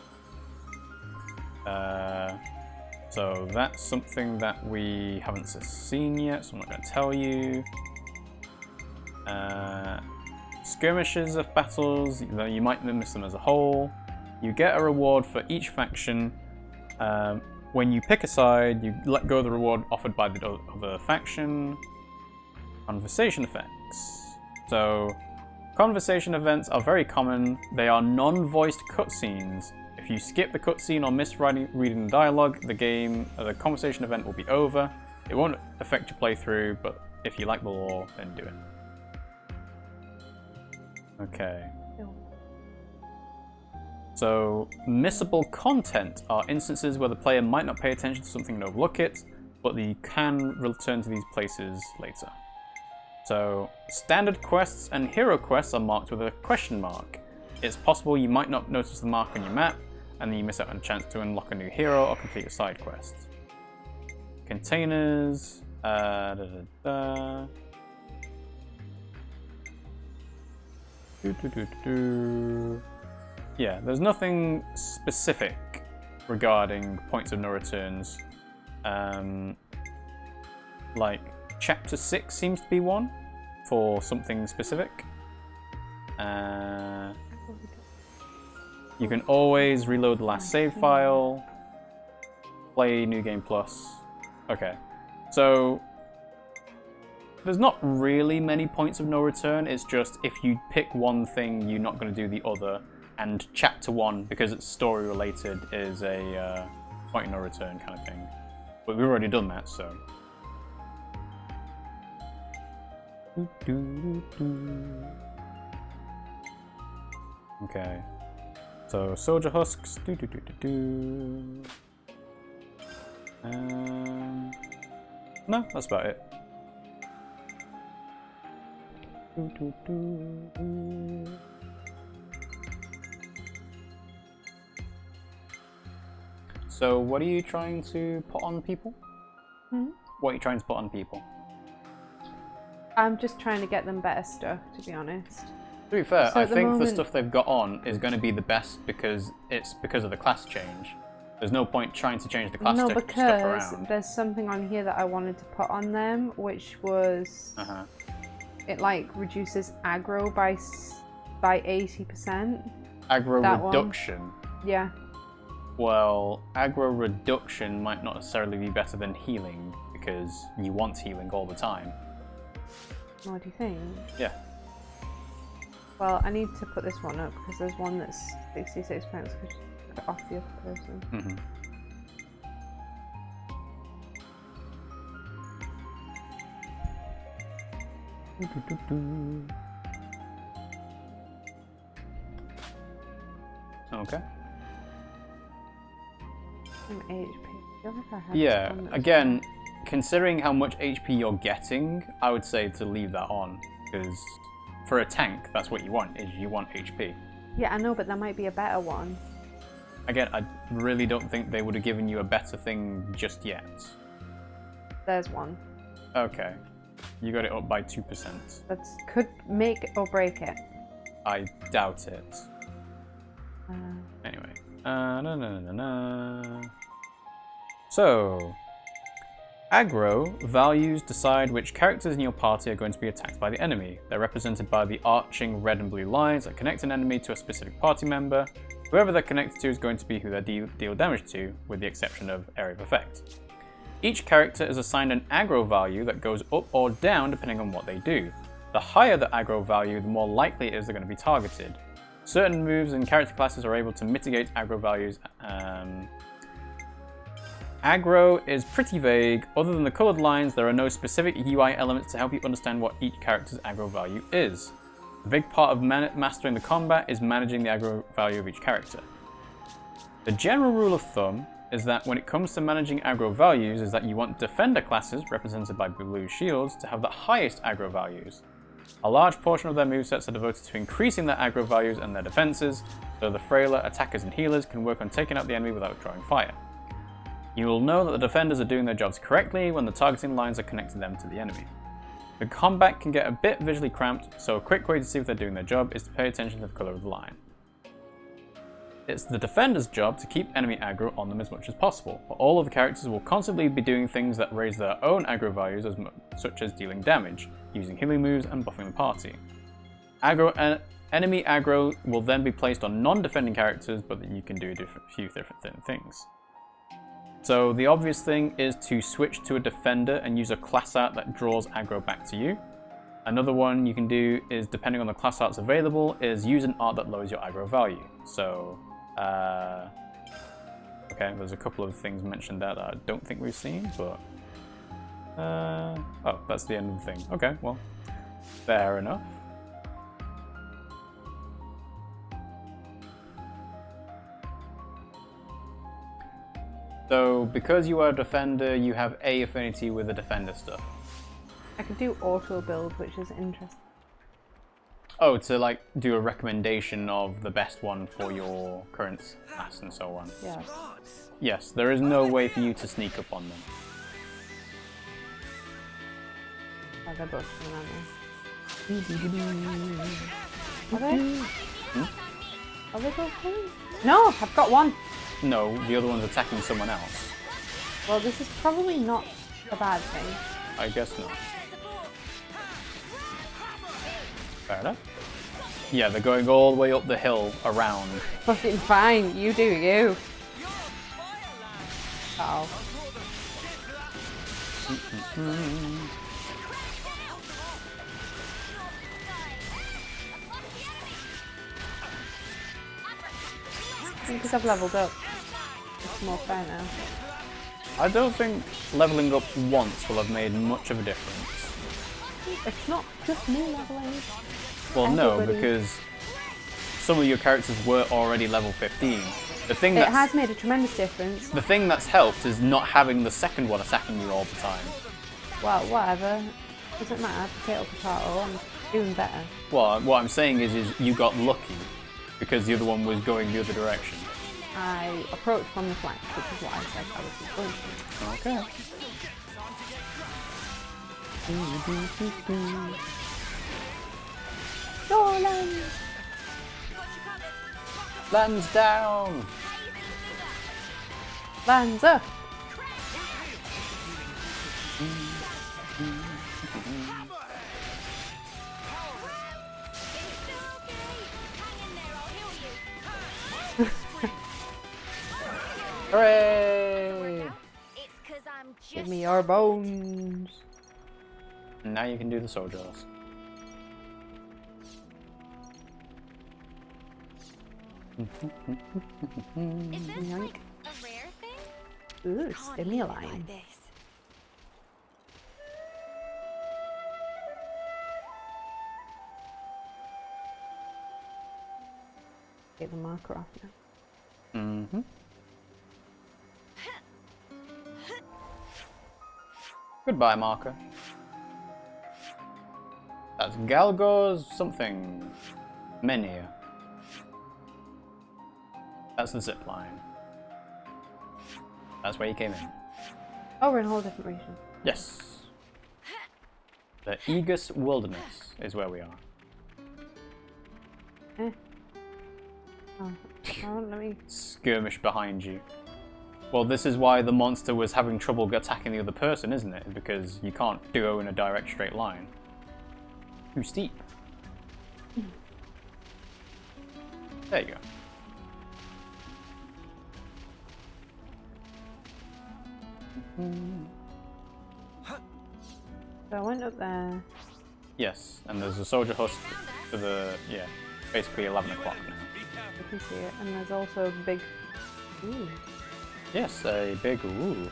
So that's something that we haven't seen yet, so I'm not going to tell you. Skirmishes of battles, though you might miss them as a whole. You get a reward for each faction. When you pick a side, you let go of the reward offered by the other faction. Conversation effects. So, conversation events are very common. They are non-voiced cutscenes. If you skip the cutscene or miss reading the dialogue, the conversation event will be over. It won't affect your playthrough, but if you like the lore, then do it. Okay. So, Miscible Content are instances where the player might not pay attention to something and overlook it, but you can return to these places later. So, standard quests and hero quests are marked with a question mark. It's possible you might not notice the mark on your map, and then you miss out on a chance to unlock a new hero or complete a side quest. Containers. Yeah, there's nothing specific regarding points of no returns. Like, Chapter 6 seems to be one for something specific. You can always reload the last save file, play New Game Plus. Okay, so there's not really many points of no return. It's just if you pick one thing, you're not going to do the other. And Chapter 1, because it's story related, is a point of no return kind of thing. But we've already done that, so. Okay. So, soldier husks. No, that's about it. So, what are you trying to put on people? What are you trying to put on people? I'm just trying to get them better stuff, to be honest. To be fair, So I at the think the moment- stuff they've got on is going to be the best because it's because of the class change. There's no point trying to change the class No, stuff because around. there's something on here that I wanted to put on them, which was it like reduces aggro by 80%. Aggro that one. reduction. Yeah. Well, aggro reduction might not necessarily be better than healing because you want healing all the time. What do you think? Yeah. Well, I need to put this one up because there's one that's 66 pounds off the other person. Okay. And HP. I feel like I have Yeah, one that's- again, considering how much HP you're getting, I would say to leave that on, because for a tank, that's what you want, is you want HP. Yeah, I know, but there might be a better one. Again, I really don't think they would have given you a better thing just yet. There's one. Okay. You got it up by 2%. That could make or break it. I doubt it. Anyway. So, Aggro values decide which characters in your party are going to be attacked by the enemy. They're represented by the arching red and blue lines that connect an enemy to a specific party member. Whoever they're connected to is going to be who they deal damage to, with the exception of area of effect. Each character is assigned an aggro value that goes up or down depending on what they do. The higher the aggro value, the more likely it is they're going to be targeted. Certain moves and character classes are able to mitigate aggro values. Aggro is pretty vague. Other than the coloured lines, there are no specific UI elements to help you understand what each character's aggro value is. A big part of mastering the combat is managing the aggro value of each character. The general rule of thumb is that when it comes to managing aggro values is that you want defender classes, represented by blue shields, to have the highest aggro values. A large portion of their movesets are devoted to increasing their aggro values and their defenses, so the frailer attackers and healers can work on taking out the enemy without drawing fire. You will know that the defenders are doing their jobs correctly when the targeting lines are connecting them to the enemy. The combat can get a bit visually cramped, so a quick way to see if they're doing their job is to pay attention to the colour of the line. It's the defender's job to keep enemy aggro on them as much as possible, but all of the characters will constantly be doing things that raise their own aggro values, such as dealing damage, using healing moves, and buffing the party. Enemy aggro will then be placed on non-defending characters, but you can do a few different things. So the obvious thing is to switch to a defender and use a class art that draws aggro back to you. Another one you can do is, depending on the class arts available, is use an art that lowers your aggro value. So, okay, there's a couple of things mentioned there that I don't think we've seen, but... oh, that's the end of the thing. Okay, well, fair enough. So, because you are a defender, you have A affinity with the defender stuff. I could do auto build, which is interesting. Oh, to like do a recommendation of the best one for your current class and so on. Yeah. Yes, there is no way for you to sneak up on them. Oh, they're both coming at me. Are they? Hmm? Are they both coming? No, I've got one. No, the other one's attacking someone else. Well, this is probably not a bad thing. I guess not. Fair enough. Yeah, they're going all the way up the hill around. Fucking fine, you do you. Oh. Because I've leveled up. It's more fair now. I don't think leveling up once will have made much of a difference. It's not just me leveling. Well, no, Everybody. because some of your characters were already level 15. The thing It has made a tremendous difference. The thing that's helped is not having the second one attacking you all the time. Well, whatever. Doesn't matter. Potato, potato. I'm doing better. Well, what I'm saying is you got lucky because the other one was going the other direction. I approached from the flank, which is what I said I was going to. Okay. Dolan! Lands down! Lands up! Hooray! It's 'cause I'm just Give me your bones. And now you can do the soldiers. Is this Yoink. like a rare thing? Ooh, Can't leave it stimuli. like this. Get the marker off now. Mm-hmm. Goodbye, marker. That's Galgor's something. Menhir. That's the zip line. That's where you came in. Oh, we're in a whole different region. Yes. The Aegis Wilderness is where we are. Eh. Oh, let me... Skirmish behind you. Well, this is why the monster was having trouble attacking the other person, isn't it? Because you can't go in a direct straight line. Too steep. There you go. So I went up there. Yes, and there's a soldier husk for the, yeah, basically 11 o'clock now. You can see it, and there's also a big. Ooh. Yes, a big ooh.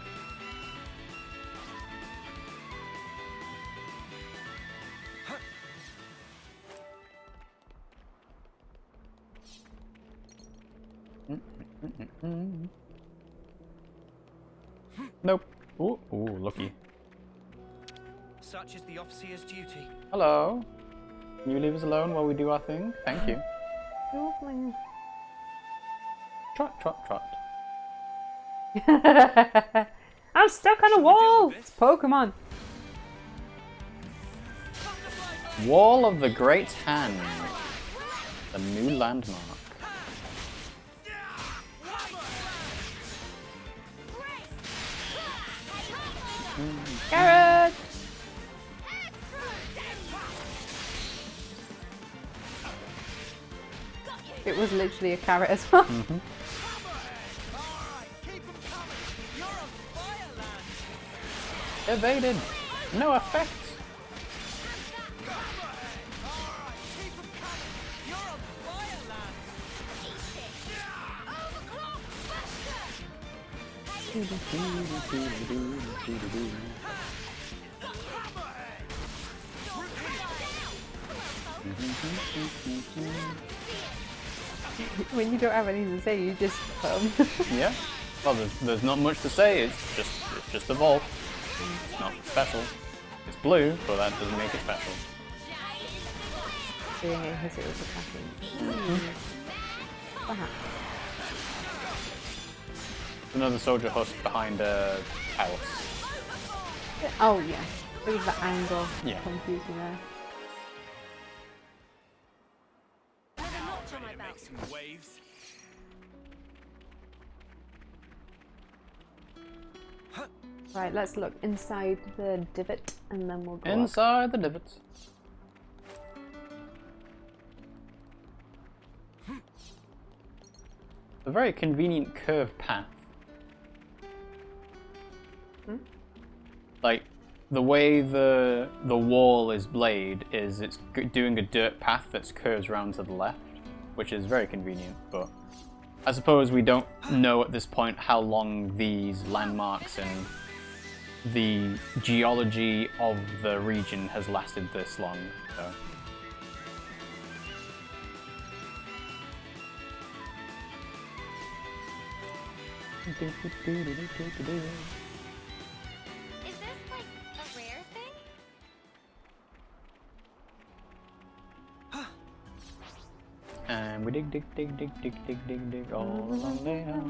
Nope. Ooh, ooh, lucky. Such is the officer's duty. Hello. Can you leave us alone while we do our thing? Thank you. Lovely. Trot, trot, trot. I'm stuck on a wall! It's Pokemon. Wall of the Great Hand. The new landmark. Carrot! It was literally a carrot as well. Mm-hmm. Evaded. No effect. When you don't have anything to say, you just Yeah. Well, there's not much to say. It's just a vault. It's not special. It's blue, but that doesn't make it special. Yeah, because it was attacking. What happened? Another soldier husk behind a palace. Oh yeah, it was the angle. Yeah. Confusing there. Another notch on my Make belt. some waves. Right, let's look inside the divot and then we'll go up. Inside the divots. A very convenient curved path. Like, the way the wall is laid is it's doing a dirt path that curves around to the left, which is very convenient, but I suppose we don't know at this point how long these landmarks and the geology of the region has lasted this long, so. Is this like a rare thing? And we dig all along there.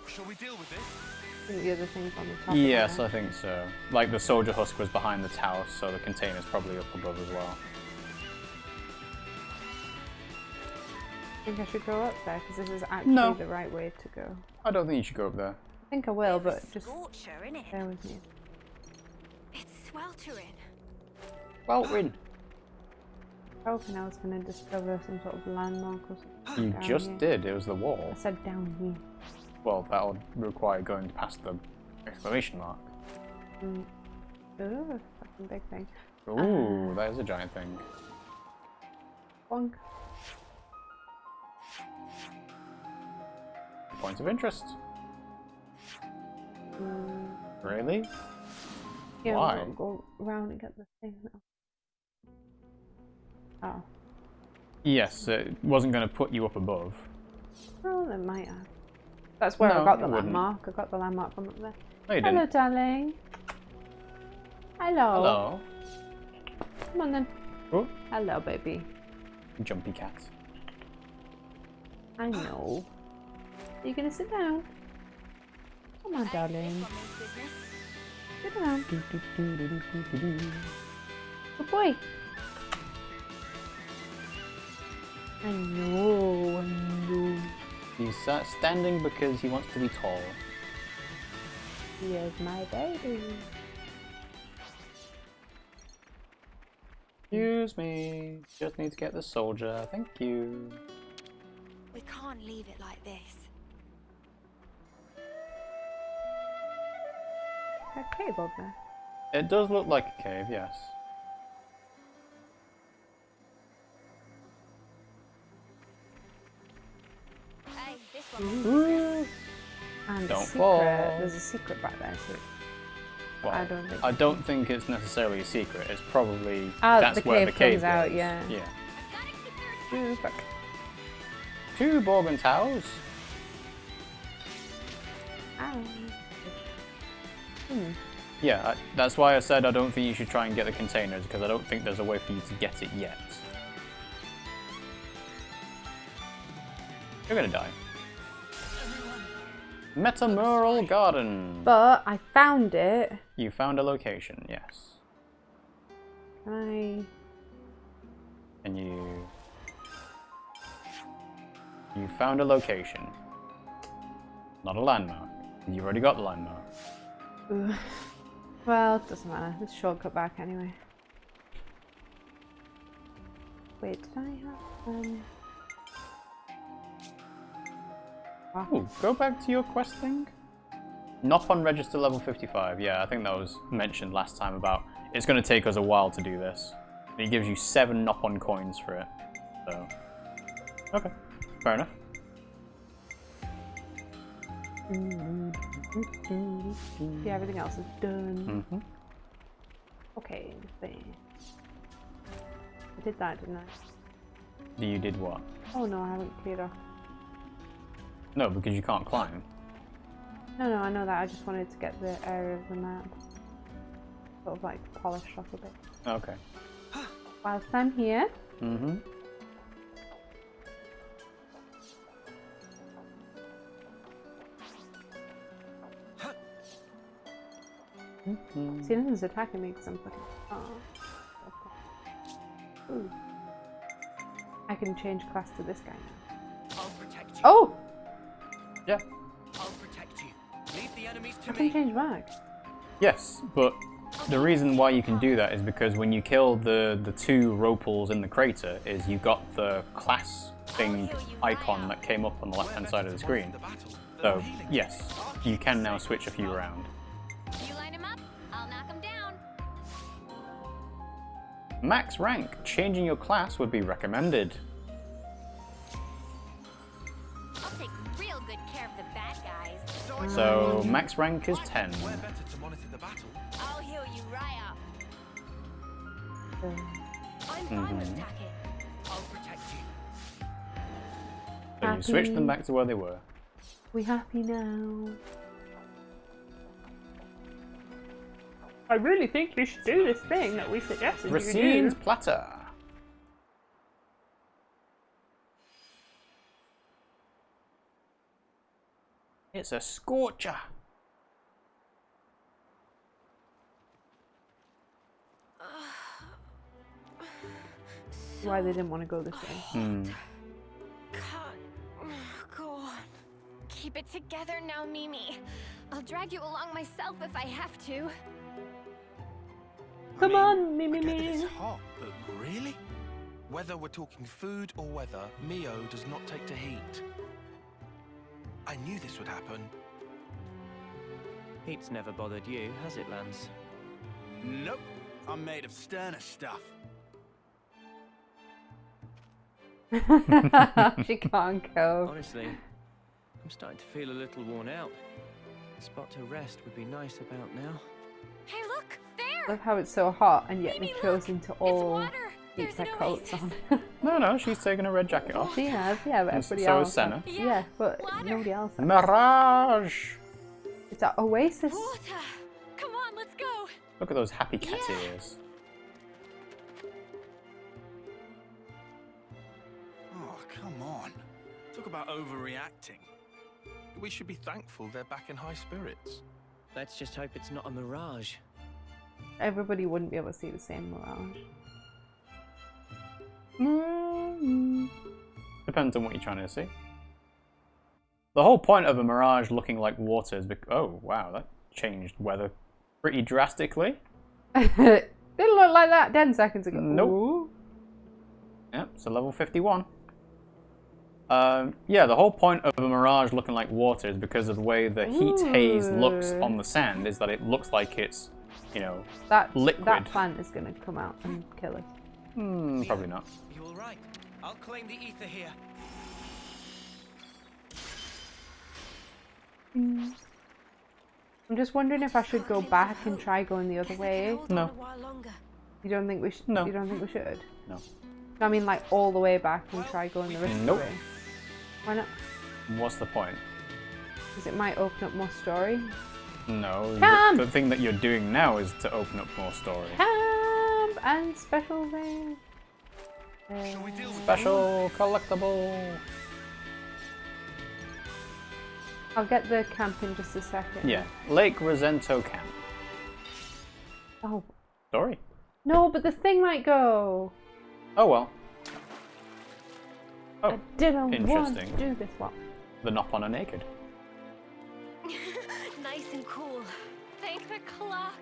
Shall we deal with this? I think the other thing's on the top. Yes, of I think so. Like the soldier husk was behind the tower, so the container's probably up above as well. I think I should go up there because this is actually No. the right way to go. I don't think you should go up there. I think I will, but just Scorcher, innit? bear with me. It's sweltering. Well, win. Hoping I was going to discover some sort of landmark or something. You down just here. did. It was the wall. I said down here. Well, that would require going past the exclamation mark. Ooh, fucking big thing. Ooh, that is a giant thing. Bonk. Points of interest. Really? Yeah, Why? we'll go around and get the thing now. Oh. Yes, it wasn't going to put you up above. Well, it might have. That's where No, I got the it wouldn't. landmark. I got the landmark from up there. No, you Hello, didn't. darling. Hello. Hello. Come on then. Oh, Hello, baby. jumpy cat. I know. Are you gonna sit down? Come on, darling. Sit down. Good boy. I know, I know. He's standing because he wants to be tall. He is my baby. Excuse me. Just need to get the soldier. Thank you. We can't leave it like this. A cave over there. It does look like a cave, yes. Hey, this one. Ooh. And Don't a secret. fall. There's a secret back there too. Well, I don't think think it's necessarily a secret. It's probably Ah, that's the where cave the cave comes out, goes. yeah. Yeah. Ooh, fuck. 2 Borgans House. Ow. Yeah, that's why I said I don't think you should try and get the containers, because I don't think there's a way for you to get it yet. You're gonna die. Metamural Garden. But I found it. You found a location, yes. Can And you found a location. Not a landmark. You've already got the landmark. I? Well, it doesn't matter. Let's shortcut back anyway. Wait, did I have Oh, go back to your quest thing. Knock on register level 55. Yeah, I think that was mentioned last time about it's going to take us a while to do this. And it gives you 7 knock on coins for it. So, okay, fair enough. Yeah, everything else is done. Mm-hmm. Okay, let's see. I did that, didn't I? You did what? Oh no, I haven't cleared off. No, because you can't climb. No, I know that. I just wanted to get the area of the map sort of like polished off a bit. Okay. Whilst I'm here. Mm-hmm. See, nothing's attacking me because I'm fucking. Oh. Ooh. I can change class to this guy now. I'll protect you. Oh! Yeah. I'll protect you. Leave the enemies to I can me. change back. Yes, but the reason why you can do that is because when you kill the 2 ropals in the crater, is you got the class thing icon that came up on the left-hand side of the screen. So, yes, you can now switch a few around. You line him up, I'll knock him down. Max rank. Changing your class would be recommended. I'll take real good care of the bad guys. So, max rank is 10. We're better to monitor the battle. I'll heal you right up. I'm fine with attacking. I'll protect you. So you switch them back to where they were. We happy now? I really think you should do this thing that we suggested you Racine's do. platter. It's a scorcher. Why they didn't want to go this way. Can't go on. Keep it together now, Mimi. I'll drag you along myself if I have to. Come on, I get that Mimi. it's hot, but really? Whether we're talking food or weather, Mio does not take to heat. I knew this would happen. Heat's never bothered you, has it, Lanz? Nope. I'm made of sterner stuff. She can't go. Honestly, I'm starting to feel a little worn out. A spot to rest would be nice about now. Hey, look! There! Love how it's so hot and yet Mimi, they've chosen to It's all water! keep There's their an coats oasis. on. No, she's taking a red jacket off. She has, yeah, but And everybody so else. is Senna. Yeah, but water. nobody else. has. Mirage! It's an oasis. Water! Come on, let's go! Look at those happy cat Yeah. ears. Oh, come on. Talk about overreacting. We should be thankful they're back in high spirits. Let's just hope it's not a mirage. Everybody wouldn't be able to see the same mirage. Depends on what you're trying to see. The whole point of a mirage looking like water is oh, wow, that changed weather pretty drastically. Didn't look like that 10 seconds ago. Nope. Ooh. Yep, so level 51. Yeah, the whole point of a mirage looking like water is because of the way the heat haze looks on the sand, is that it looks like it's, you know, liquid. That plant is going to come out and kill us. Probably not. You all right? I'll claim the ether here. I'm just wondering if I should go back and try going the other way. No. You don't think we should? No. You don't think we should? No. I mean, like all the way back and try going the rest of the way. Why not? What's the point? Because it might open up more story. No. Camp! The thing that you're doing now is to open up more story. Camp and special thing. Special collectible. I'll get the camp in just a second. Yeah, Lake Rosento Camp. Oh. Story. No, but the thing might go. Oh well. Oh, I didn't want to interesting. do this one. The Nop on a Naked. Nice and cool. Thank the clock.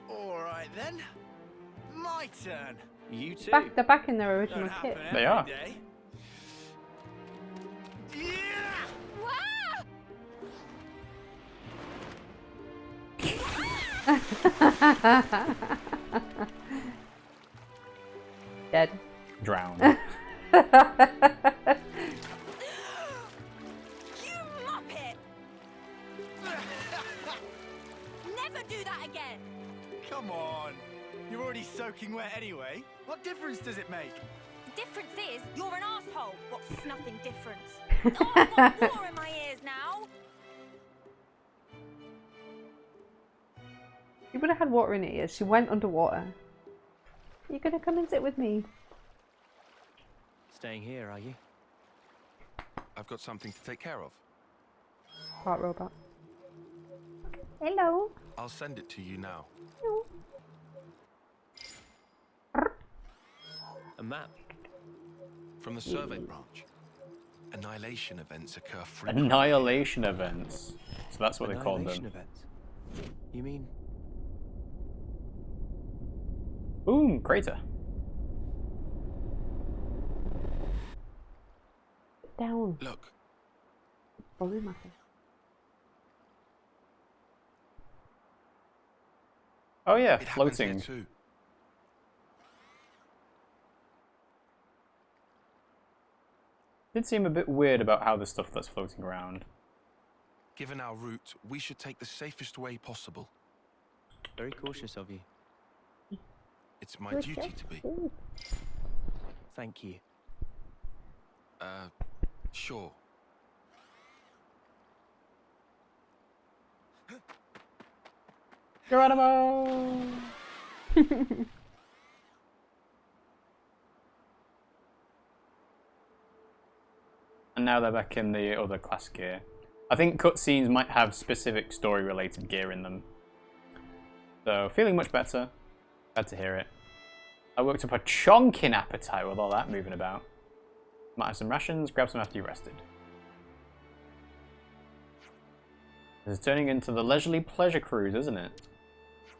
Alright then. My turn. You too. They're back in their original Don't kit. happen They every are. day. Yeah! Dead. Drown. You muppet! Never do that again! Come on. You're already soaking wet anyway. What difference does it make? The difference is, you're an asshole. What's nothing difference? Oh, I've got water in my ears now. She would have had water in her ears. She went underwater. You're gonna come and sit with me? Staying here, are you? I've got something to take care of. Part robot. Hello. I'll send it to you now. A map. From the survey branch. Annihilation events occur frequently. Annihilation events. So that's what they called Annihilation them. events. You mean Boom, crater. Down. Look, Probably my face. Oh yeah, it happens here floating. too. Did seem a bit weird about how the stuff that's floating around. Given our route, we should take the safest way possible. very cautious of you. It's my duty to be. Thank you. Sure. Geronimo! And now they're back in the other class gear. I think cutscenes might have specific story-related gear in them. So, feeling much better. Glad to hear it. I worked up a chonking appetite with all that moving about. Might have some rations, grab some after you rested. This is turning into the leisurely pleasure cruise, isn't it?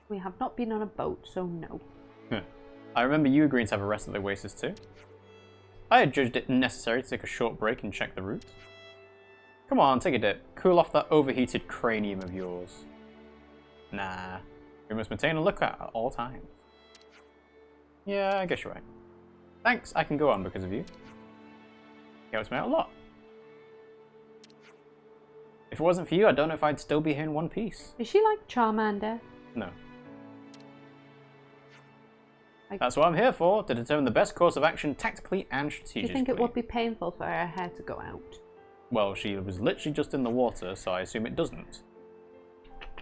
We have not been on a boat, so no. I remember you agreeing to have a rest at the Oasis too. I had judged it necessary to take a short break and check the route. Come on, take a dip. Cool off that overheated cranium of yours. Nah, we must maintain a lookout at all times. Yeah, I guess you're right. Thanks, I can go on because of you. You helped me out a lot. If it wasn't for you, I don't know if I'd still be here in one piece. Is she like Charmander? No. That's what I'm here for, to determine the best course of action tactically and Do strategically. you think it would be painful for her hair to go out? Well, she was literally just in the water, so I assume it doesn't.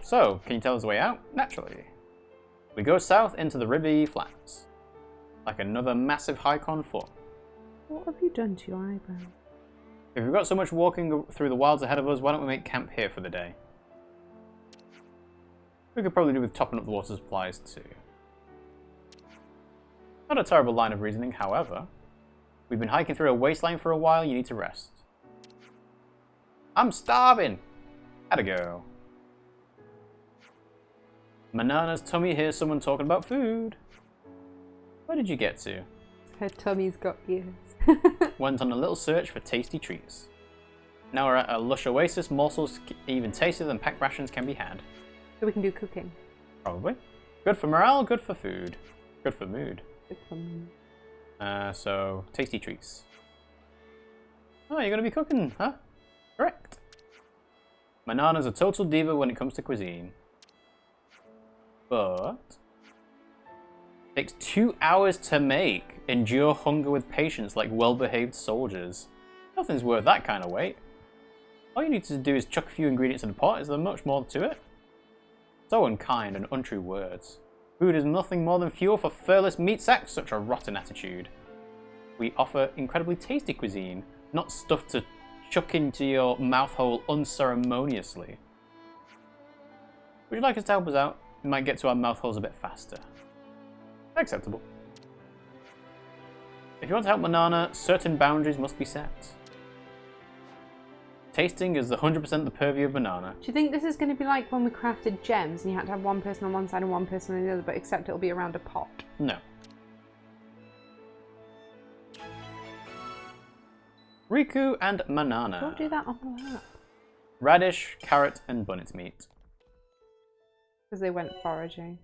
So, can you tell us the way out? Naturally. We go south into the Ribby Flats. Like another massive hike on foot. What have you done to your eyebrow? If we've got so much walking through the wilds ahead of us, why don't we make camp here for the day? We could probably do with topping up the water supplies too. Not a terrible line of reasoning, however. We've been hiking through a wasteland for a while, you need to rest. I'm starving! How'd it go? Manana's tummy hears someone talking about food. Where did you get to? Her tummy's got ears. Went on a little search for tasty treats. Now we're at a lush oasis, morsels even tastier than packed rations can be had. So we can do cooking. Probably. Good for morale, good for food. Good for mood. Good for me. So, tasty treats. Oh, you're gonna be cooking, huh? Correct. Manana's a total diva when it comes to cuisine. But... takes 2 hours to make. Endure hunger with patience like well-behaved soldiers. Nothing's worth that kind of weight. All you need to do is chuck a few ingredients in a pot. Is there much more to it? So unkind and untrue words. Food is nothing more than fuel for furless meat sacks. Such a rotten attitude. We offer incredibly tasty cuisine, not stuff to chuck into your mouth hole unceremoniously. Would you like us to help us out? We might get to our mouth holes a bit faster. Acceptable. If you want to help Manana, certain boundaries must be set. Tasting is 100% the purview of Manana. Do you think this is going to be like when we crafted gems and you had to have one person on one side and one person on the other, but except it'll be around a pot? No. Riku and Manana. Don't do that on the lap. Radish, carrot, and bunnet meat. Because they went foraging.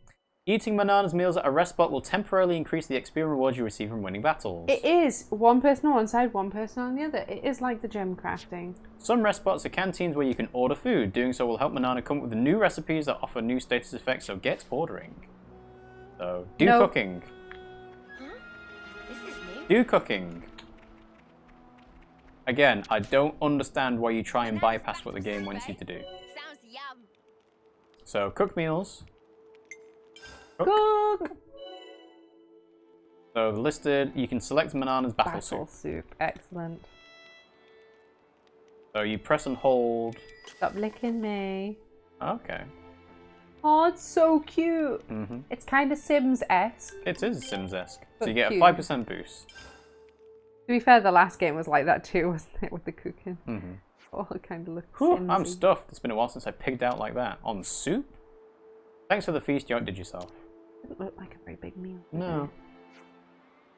Eating Manana's meals at a rest spot will temporarily increase the experience rewards you receive from winning battles. It is one person on one side, one person on the other. It is like the gem crafting. Some rest spots are canteens where you can order food. Doing so will help Manana come up with new recipes that offer new status effects, so get ordering. So, do cooking. Huh? This is new. Do cooking. Again, I don't understand why you try and bypass what the game wants you to do. Sounds yum. So, cook meals. Cook! So, listed, you can select Manana's battle soup. Excellent. So, you press and hold. Stop licking me. Okay. Oh, it's so cute. Mm-hmm. It's kind of Sims-esque. It is Sims-esque. So, But you get cute. a 5% boost. To be fair, the last game was like that too, wasn't it, with the cooking? Mm-hmm. Oh, it kind of looked Whew, Simsy. I'm stuffed. It's been a while since I pigged out like that. On soup? Thanks for the feast you outdid yourself. Didn't look like a very big meal. did No. it?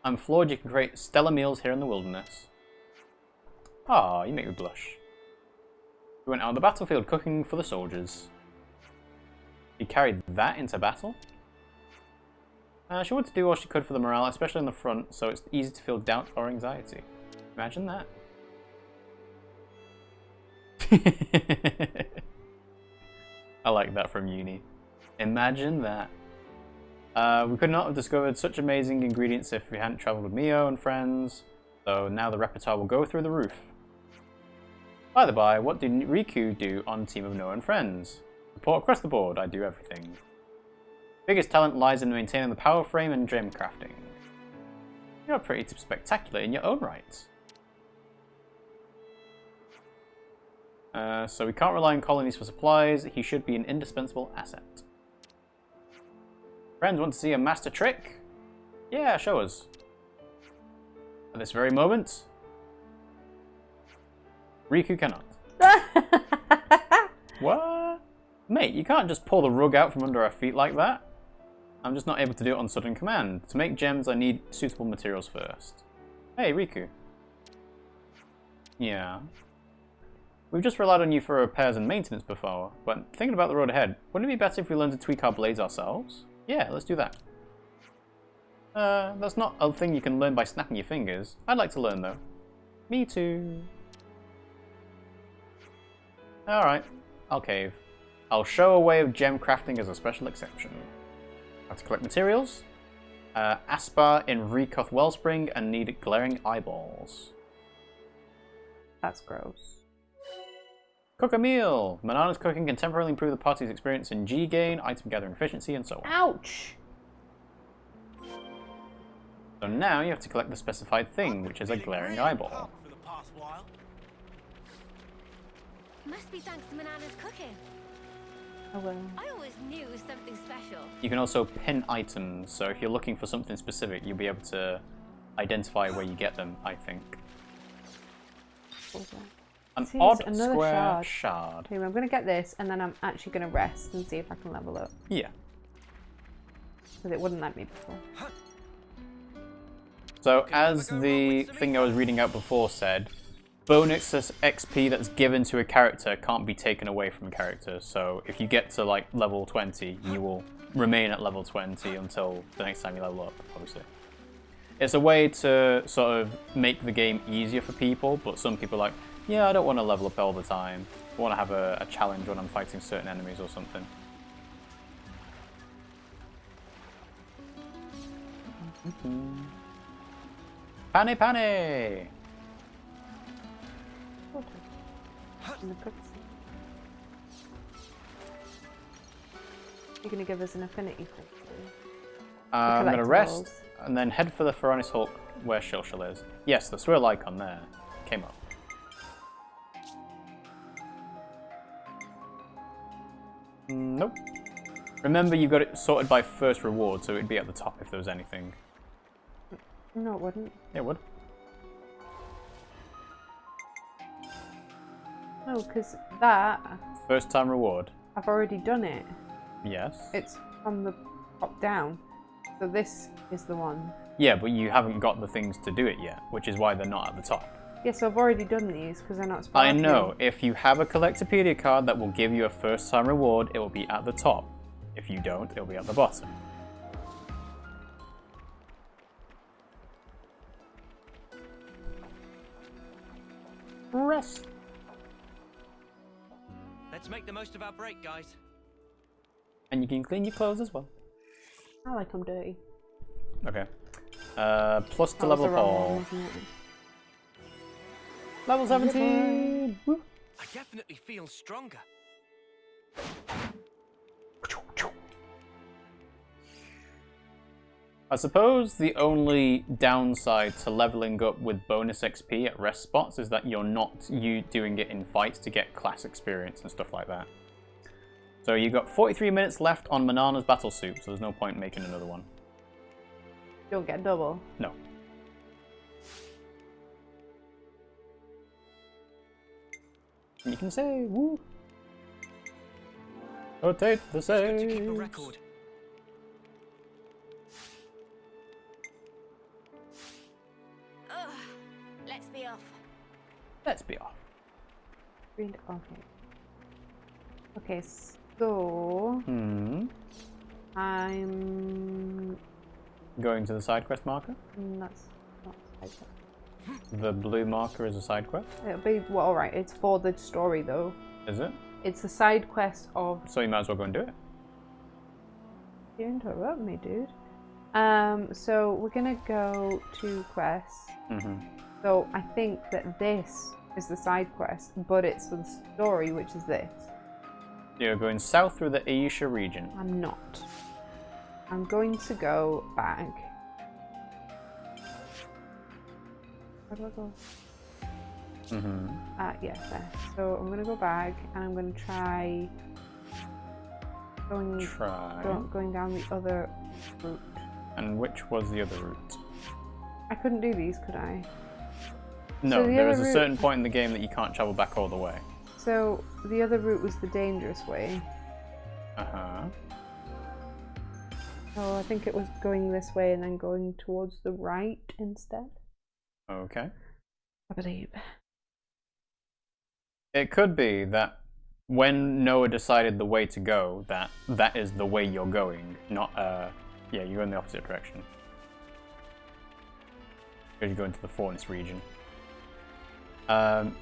I'm floored you can create stellar meals here in the wilderness. Ah, you make me blush. We went out on the battlefield cooking for the soldiers. You carried that into battle? She wanted to do all she could for the morale, especially on the front, so it's easy to feel doubt or anxiety. Imagine that. I like that from Eunie. Imagine that. We could not have discovered such amazing ingredients if we hadn't travelled with Mio and friends, so now the repertoire will go through the roof. By the by, what did Riku do on Team of Noah and Friends? Report across the board, I do everything. Biggest talent lies in maintaining the power frame and gem crafting. You're pretty spectacular in your own right. So we can't rely on colonies for supplies. He should be an indispensable asset. Friends, want to see a master trick? Yeah, show us. At this very moment, Riku cannot. What? Mate, you can't just pull the rug out from under our feet like that. I'm just not able to do it on sudden command. To make gems, I need suitable materials first. Hey, Riku. Yeah. We've just relied on you for repairs and maintenance before, but thinking about the road ahead, wouldn't it be better if we learned to tweak our blades ourselves? Yeah, let's do that. That's not a thing you can learn by snapping your fingers. I'd like to learn, though. Me too. Alright, I'll cave. I'll show a way of gem crafting as a special exception. I have to collect materials, Aspar in Rekoth Wellspring, and need glaring eyeballs. That's gross. Cook a meal! Manana's cooking can temporarily improve the party's experience in G gain, item gathering efficiency, and so on. Ouch! So now you have to collect the specified thing, which is a glaring eyeball. Must be thanks to Manana's cooking. I will. I always knew something special. You can also pin items, so if you're looking for something specific, you'll be able to identify where you get them, I think. An See, odd there's another square shard. shard. Anyway, I'm going to get this, and then I'm actually going to rest and see if I can level up. Yeah. Because it wouldn't let me before. So, as the thing I was reading out before said, bonus XP that's given to a character can't be taken away from a character. So, if you get to like level 20, you will remain at level 20 until the next time you level up, obviously. It's a way to sort of make the game easier for people, but some people are like, yeah, I don't want to level up all the time. I want to have a challenge when I'm fighting certain enemies or something. Panny Panny! In the cutscene. You're going to give us an affinity for I'm going to collectibles. rest and then head for the Pharaonis Hulk where Shilshal is. Yes, the swirl icon there came up. Nope. Remember, you've got it sorted by first reward, so it'd be at the top if there was anything. No, it wouldn't. It would. No, because that, First time reward. I've already done it. Yes. It's from the top down. So this is the one. Yeah, but you haven't got the things to do it yet, which is why they're not at the top. Yeah, so I've already done these because they're not I sparkling. know. If you have a Collectopedia card that will give you a first time reward, it will be at the top. If you don't, it'll be at the bottom. Rest. Let's make the most of our break, guys. And you can clean your clothes as well. I like them dirty. Okay. Plus to That was level the wrong Paul. one, wasn't it? Level 17! Woo. I definitely feel stronger. I suppose the only downside to leveling up with bonus XP at rest spots is that you're not doing it in fights to get class experience and stuff like that. So you've got 43 minutes left on Manana's battle soup, so there's no point making another one. Don't get double. No. And you can say, woo! Rotate the It's good to keep a saves. record. Ugh. Let's be off. Let's be off. Okay. Okay, so I'm. Going to the side quest marker. That's not side quest. The blue marker is a side quest. It'll be well, alright. It's for the story though. Is it? It's the side quest of. So you might as well go and do it. You interrupt me, dude. So we're gonna go to quests. So I think that this is the side quest, but it's for the story, which is this. You're going south through the Aisha region. I'm not. I'm going to go back. Where do I go? Yes, there. So I'm going to go back and I'm going to try going down the other route. And which was the other route? I couldn't do these, could I? No, So the there other is a route- certain point in the game that you can't travel back all the way. So the other route was the dangerous way. So I think it was going this way and then going towards the right instead. Okay. I believe. It could be that when Noah decided the way to go, that is the way you're going, not, yeah, you're in the opposite direction. Because you're going to the Pharaonis region.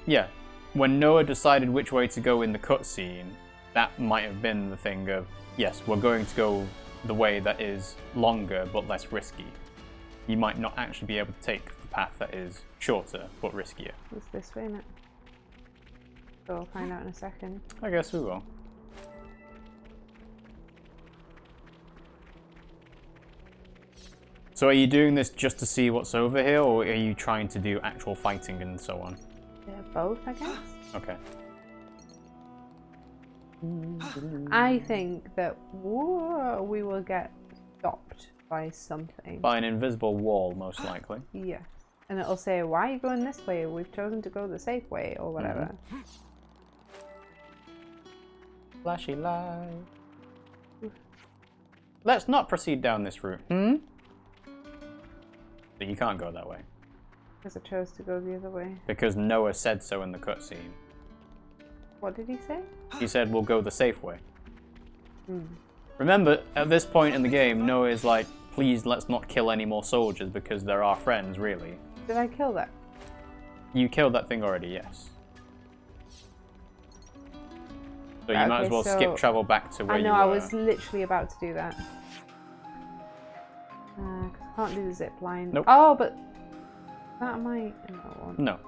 Yeah, when Noah decided which way to go in the cutscene, that might have been the thing of, yes, we're going to go the way that is longer but less risky. You might not actually be able to take the path that is shorter but riskier. It's this way, innit? So I'll find out in a second. I guess we will. So are you doing this just to see what's over here, or are you trying to do actual fighting and so on? Yeah, both, I guess. Okay. I think that we will get stopped by something. By an invisible wall, most likely. Yes. And it'll say, why are you going this way? We've chosen to go the safe way, or whatever. Flashy light. Let's not proceed down this route. But you can't go that way. Because I chose to go the other way. Because Noah said so in the cutscene. What did he say? He said, we'll go the safe way. Remember, at this point in the game, Noah is like, please let's not kill any more soldiers because they're our friends, really. Did I kill that? You killed that thing already, yes. So you might as well skip travel back to where you were. I know, I was literally about to do that. 'Cause I can't do the zip line. Nope. Oh, but that might... No.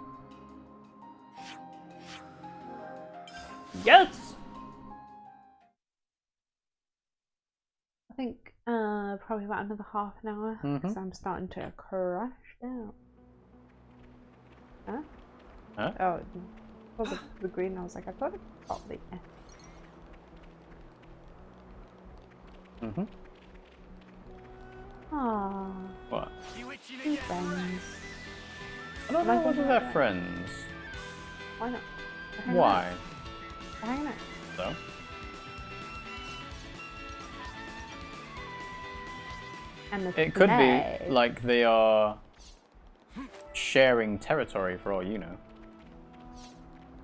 Yes! I think probably about another half an hour because I'm starting to crash down. Huh? Huh? Oh, it was the green. I was like, I thought it got the F. Aww. What? Two friends. I don't know whether they're friends. Why not? Why? They're hanging out. So? And the It could flag. be like they are sharing territory for all you know.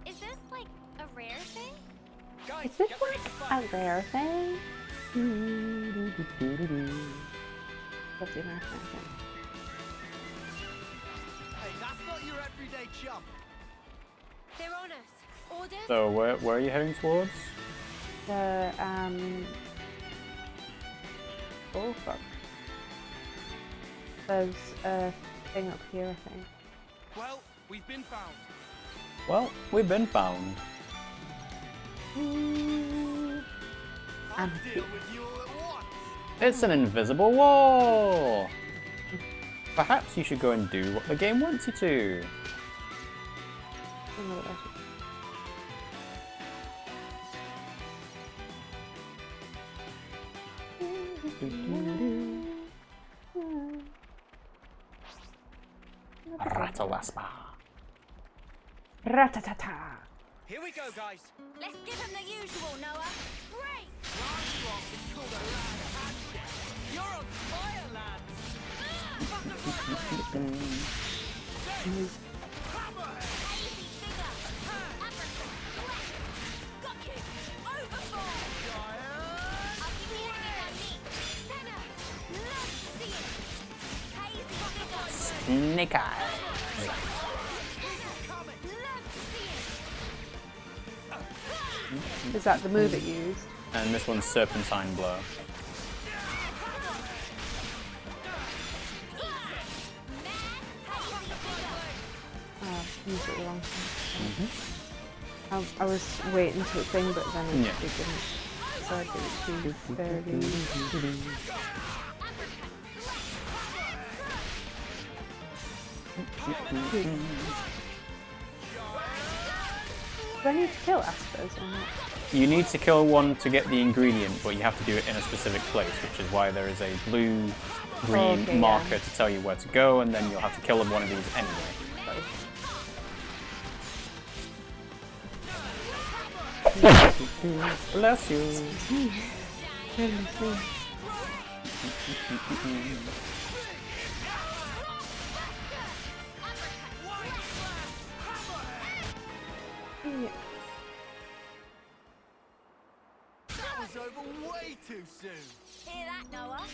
Is this like a rare thing? Is this like a rare thing? What's the American accent? Hey, that's not your everyday chump. They're on us. Orders? So where are you heading towards? The oh fuck. There's a thing up here, I think. Well, we've been found. Well, we've been found. I'll deal with you all at once. It's an invisible wall! Perhaps you should go and do what the game wants you to. I don't know what that Ratalaspa. Ratatata. Here we go, guys. Let's give him the usual, Noah. Great! Last drop is called a lad handshake. You're on fire, lads. Not the right way. Hammerhead. Easy figure. African sweat. Got you. Overboard. I'll give you anything I need. Senna. Love to see it. Hazy figure. Snake Eye. Is that the move it used? And this one's Serpentine Blow. Oh, used it the wrong thing. I was waiting to thing, but then it didn't. So I did it too early. Do I need to kill aspers or not? You need to kill one to get the ingredient, but you have to do it in a specific place, which is why there is a blue-green marker to tell you where to go, and then you'll have to kill one of these anyway. Bless you. That was over way too soon. Hear that, Noah?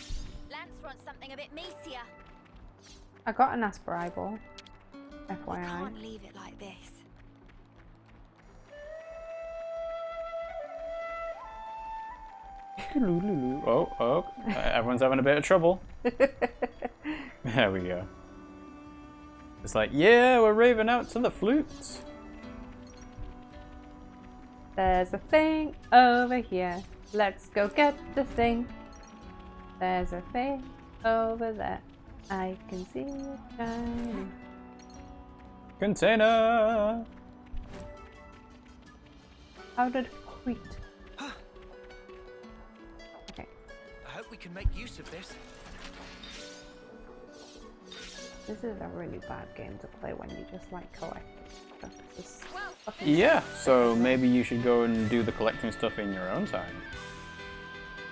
Lance wants something a bit meatier. I got an asper eyeball. I FYI. can't leave it like this. Oh, everyone's having a bit of trouble. There we go. It's like, yeah, we're raving out to the flutes. There's a thing over here. Let's go get the thing. There's a thing over there. I can see it shining. Container! How did wheat we can make use of this. This is a really bad game to play when you just like collect stuff. It's fucking Yeah, so maybe you should go and do the collecting stuff in your own time.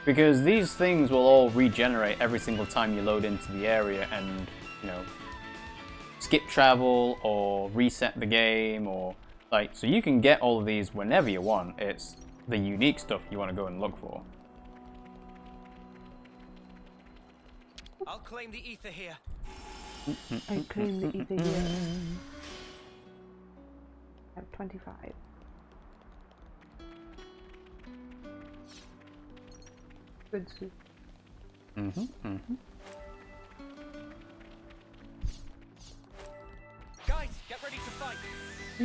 Because these things will all regenerate every single time you load into the area and, you know, skip travel or reset the game or like, so you can get all of these whenever you want. It's the unique stuff you want to go and look for. I'll claim the ether here. I claim the ether here. I have 25. Good soup. Guys, get ready to fight. What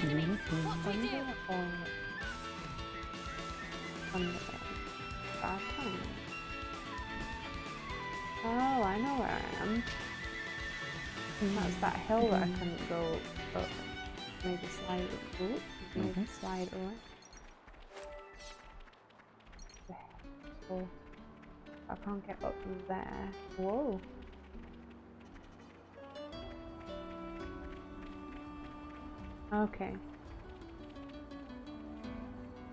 do we do? Bad time. Oh, I know where I am. And that's that hill that I couldn't go up. Maybe slide up. Ooh, maybe slide away. Oh, I can't get up there. Whoa. Okay.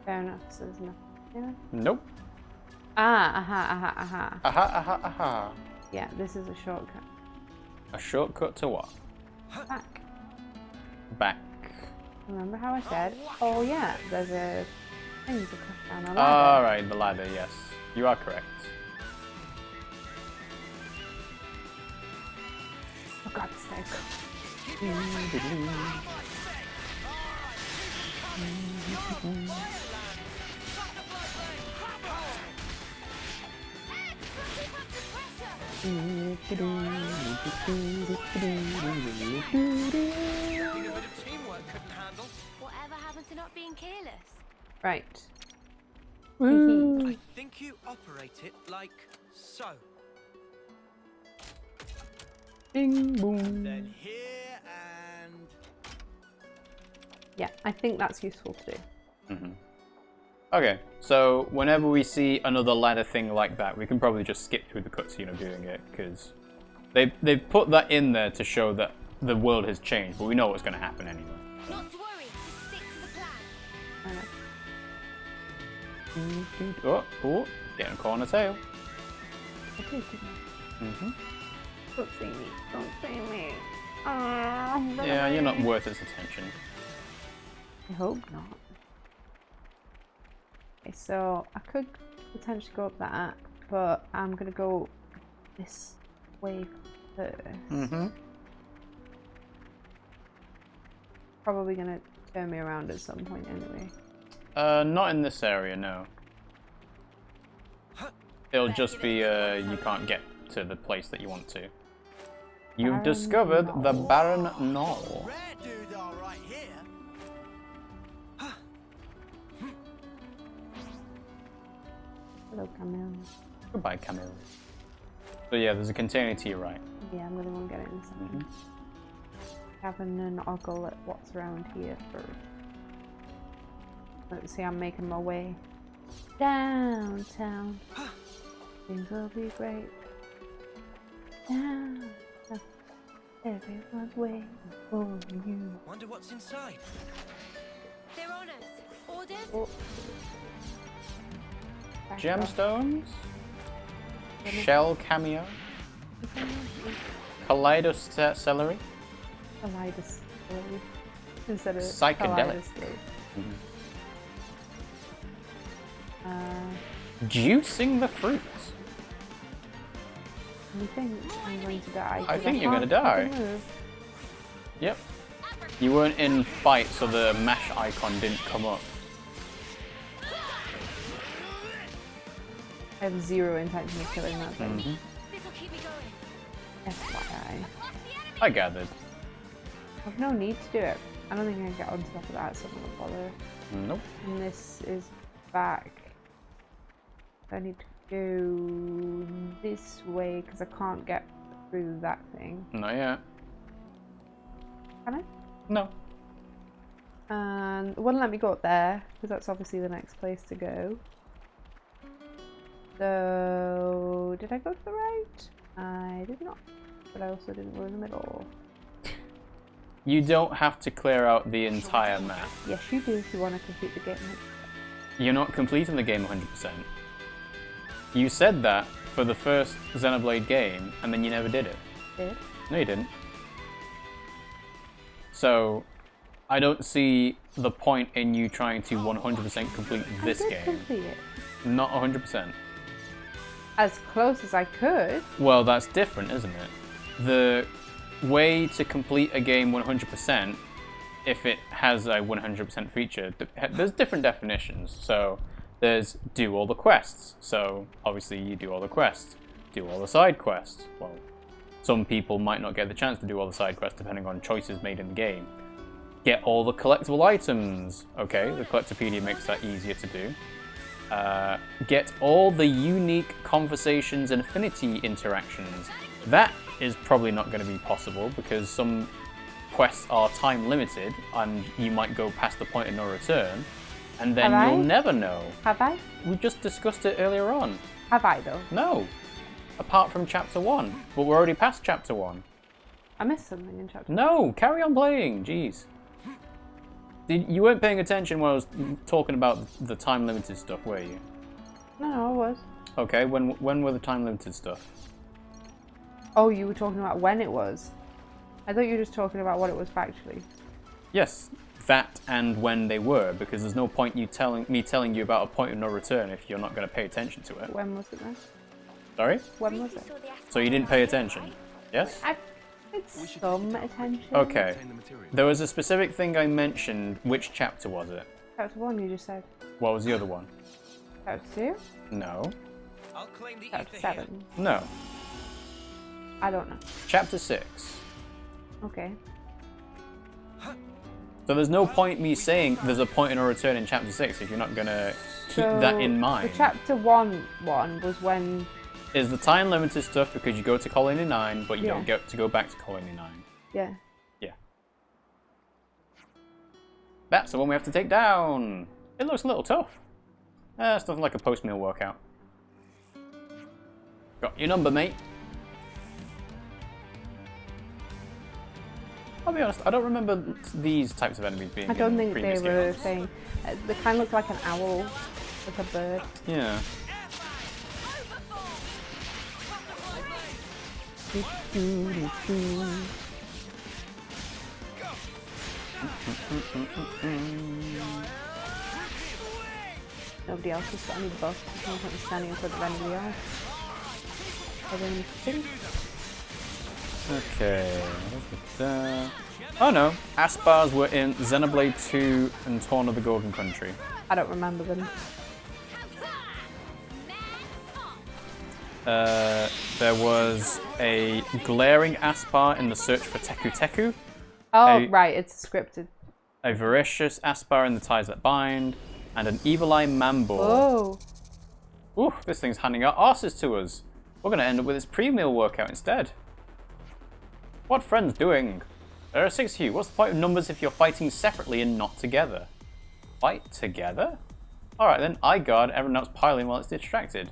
Fair enough, so there's nothing here. Nope. Aha. Aha. Yeah, this is a shortcut. A shortcut to what? Back. Back. Remember how I said, oh yeah, there's a thing to push down a ladder. Alright, the ladder, yes. You are correct. For God's sake. Teamwork couldn't handle. Whatever happened to not being careless? Right. I think you operate it like so. Bing boom. Then here and... Yeah, I think that's useful to do. Okay, so whenever we see another ladder thing like that, we can probably just skip through the cutscene of doing it, because they've put that in there to show that the world has changed, but we know what's going to happen anyway. Not to worry, just stick to the plan. Oh, getting caught on a tail. I do, didn't I? Don't see me. Don't see me. Yeah, you're not worth its attention. I hope not. Okay, so I could potentially go up that, but I'm gonna go this way first. Probably gonna turn me around at some point anyway. Not in this area, no. It'll just be, you can't get to the place that you want to. You've Barren discovered the Knoll. Barren Knoll. Rare dude all right here. Hello, Camille. Goodbye, Camille. So yeah, there's a container to your right. Yeah, I'm gonna go and get it in a second. Having an ogle at what's around here first. Let's see, I'm making my way downtown. Things will be great. Downtown. Everyone's waiting for you. Wonder what's inside. They're on us. Orders? Oh. Back off. Gemstones? Shell cameo? Kaleidos celery? Kaleidoscope instead of Psychedelic. kaleidoscope. Juicing the fruits. You think I'm going to die? I 'Cause think you're gonna can't die. fucking move. Yep. You weren't in fight, so the mash icon didn't come up. I have zero intention of killing that thing. This'll keep me going. FYI. I gathered. I've no need to do it. I don't think I can get on top of that, so I'm not bother. Nope. And this is back. I need to go this way because I can't get through that thing. Not yet. Can I? No. And it wouldn't let me go up there because that's obviously the next place to go. So, did I go to the right? I did not. But I also didn't go in the middle. You don't have to clear out the entire map. Yes, you do if you want to complete the game. You're not completing the game 100%. You said that for the first Xenoblade game, and then you never did it. Did? No, you didn't. So, I don't see the point in you trying to 100% complete this I did game. complete it. Not 100%. As close as I could. Well, that's different, isn't it? The way to complete a game 100%, if it has a 100% feature, there's different definitions. So, there's do all the quests. So, obviously, you do all the quests. Do all the side quests. Well, some people might not get the chance to do all the side quests depending on choices made in the game. Get all the collectible items. Okay, the Collectopedia makes that easier to do. Get all the unique conversations and affinity interactions. That is probably not going to be possible because some quests are time limited and you might go past the point of no return and then Have I? you'll never know. Have I? We just discussed it earlier on. Have I, though? No. Apart from chapter 1. But we're already past chapter 1. I missed something in chapter. No, carry on playing. Jeez. You weren't paying attention when I was talking about the time limited stuff, were you? No, I was. Okay, when were the time limited stuff? Oh, you were talking about when it was. I thought you were just talking about what it was factually. Yes, that and when they were, because there's no point me telling you about a point of no return if you're not going to pay attention to it. When was it then? Sorry? When was it? So you didn't pay attention? Yes? I paid some attention. Okay. Obtain the material. There was a specific thing I mentioned. Which chapter was it? Chapter 1, you just said. What was the other one? Chapter 2? No. I'll claim the Chapter ether here. 7? No. I don't know. Chapter 6. Okay. So there's no point me saying there's a point of no return in chapter 6 if you're not going to keep that in mind. The chapter 1 one was when... Is the time limited stuff because you go to Colony 9, but you Yeah. don't get to go back to Colony 9. Yeah. Yeah. That's the one we have to take down. It looks a little tough. It's nothing like a post-meal workout. Got your number, mate. I'll be honest, I don't remember these types of enemies being I don't in think they previous were a games. thing. They kind of look like an owl, like a bird. Yeah. Nobody else has got any buffs. There's no point in standing in front of anybody else. I don't think. Okay. Oh no, Aspars were in Xenoblade 2 and Torn of the Golden Country. I don't remember them. There was a glaring Aspar in the search for Teku Teku, Oh, right, it's scripted. a voracious Aspar in the ties that bind, and an evil eye Mambo. Oh, Ooh, this thing's handing out arses to us. We're gonna end up with this pre-meal workout instead. What friends doing? There are 6 of you. What's the point of numbers if you're fighting separately and not together? Fight together? Alright then, I guard everyone else piling while it's distracted.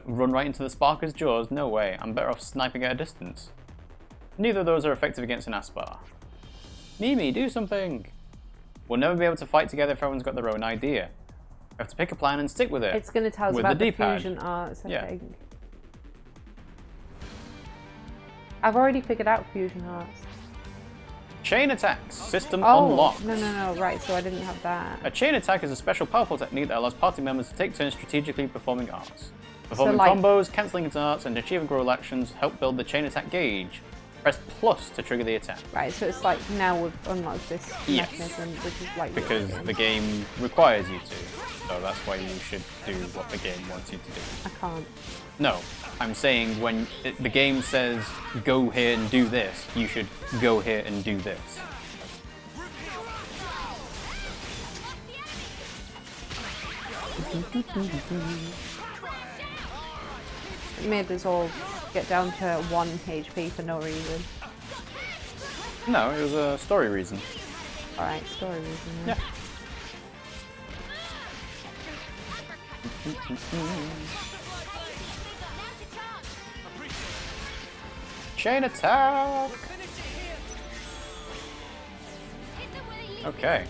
Run right into the Sparker's jaws? No way, I'm better off sniping at a distance. Neither of those are effective against an Aspar. Mimi, do something! We'll never be able to fight together if everyone's got their own idea. We have to pick a plan and stick with it. it's going to tell us With about the the D-pad. fusion arts, I Yeah. think. I've already figured out fusion arts. Chain attacks! System Oh, unlocked. no, right, so I didn't have that. A chain attack is a special powerful technique that allows party members to take turns strategically performing arts. Performing like- combos, cancelling its arts, and achieving roll actions help build the chain attack gauge. Press plus to trigger the attack. Right, so it's like now we've unlocked this Yes. mechanism, which is like... Because the game requires you to. So that's why you should do what the game wants you to do. I can't. No, I'm saying when the game says go here and do this, you should go here and do this. It made us all get down to 1 HP for no reason. No, it was a story reason. Alright, story reason. Yeah. Chain attack! Okay.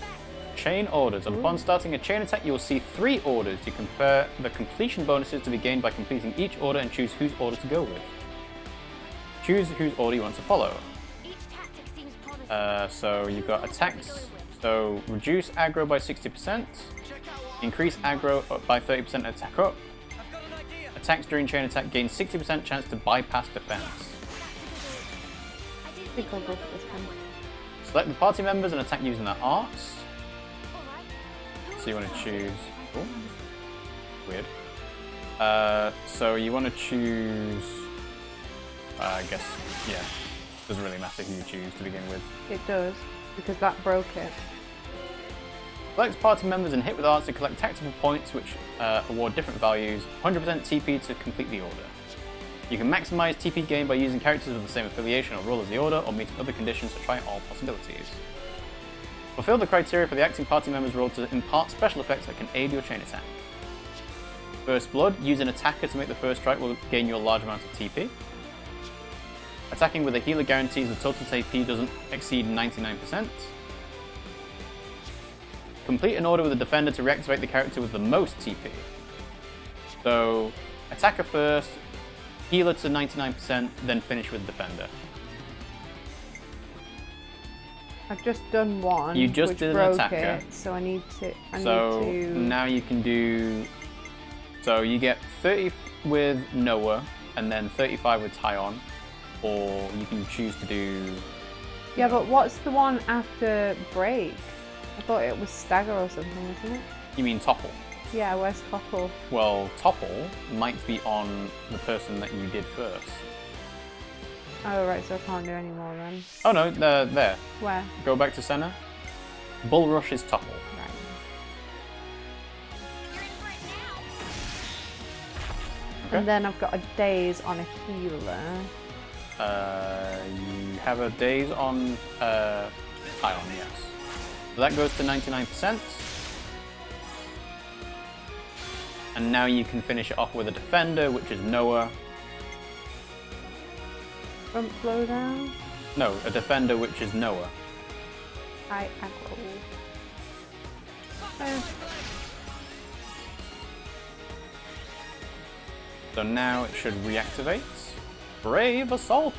Chain orders. Upon starting a chain attack, you will see 3 orders. You compare the completion bonuses to be gained by completing each order and choose whose order to go with. Choose whose order you want to follow. So you've got attacks. So reduce aggro by 60%. Increase aggro up by 30% attack up. Attacks during chain attack gain 60% chance to bypass defense. I think I'll go for this one. Select the party members and attack using their arts. So you want to choose... Oh, weird. So you want to choose... I guess, yeah. Doesn't really matter who you choose to begin with. It does, because that broke it. Select party members and hit with arts to collect tactical points which award different values. 100% TP to complete the order. You can maximize TP gain by using characters with the same affiliation or role as the order, or meeting other conditions to try all possibilities. Fulfill the criteria for the acting party member's role to impart special effects that can aid your chain attack. First Blood, use an attacker to make the first strike will gain you a large amount of TP. Attacking with a healer guarantees the total TP doesn't exceed 99%. Complete an order with a defender to reactivate the character with the most TP. So, attacker first, healer to 99%, then finish with defender. I've just done one. You just which did an broke attacker. It, so I need to. Now you can do. So you get 30 with Noah, and then 35 with Taion, or you can choose to do. Yeah, but what's the one after break? I thought it was stagger or something, isn't it? You mean topple? Yeah, where's topple? Well, topple might be on the person that you did first. Oh right, so I can't do any more then. Oh no, there. Where? Go back to Senna. Bull Rush is topple. Right. Okay. And then I've got a daze on a healer. You have a daze on Taion, yes. So that goes to 99%. And now you can finish it off with a defender, which is Noah. Front blow down. No, a defender, which is Noah. High aggro. So now it should reactivate. Brave Assault!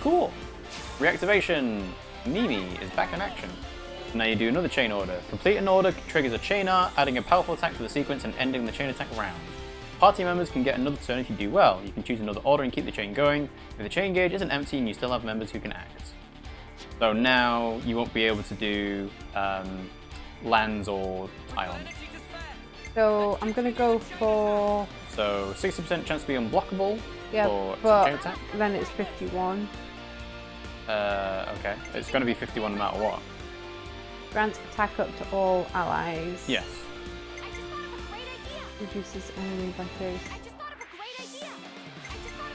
Cool! Reactivation! Mimi is back in action. Now you do another chain order. Complete an order triggers a chain art, adding a powerful attack to the sequence and ending the chain attack round. Party members can get another turn if you do well. You can choose another order and keep the chain going. If the chain gauge isn't empty and you still have members who can act. So now you won't be able to do Lanz or Taion. So I'm gonna go for. So 60% chance to be unblockable Yeah, for but chain attack. then it's 51. Okay, it's going to be 51 no matter what. Grants attack up to all allies. Yes. Reduces enemy by 30.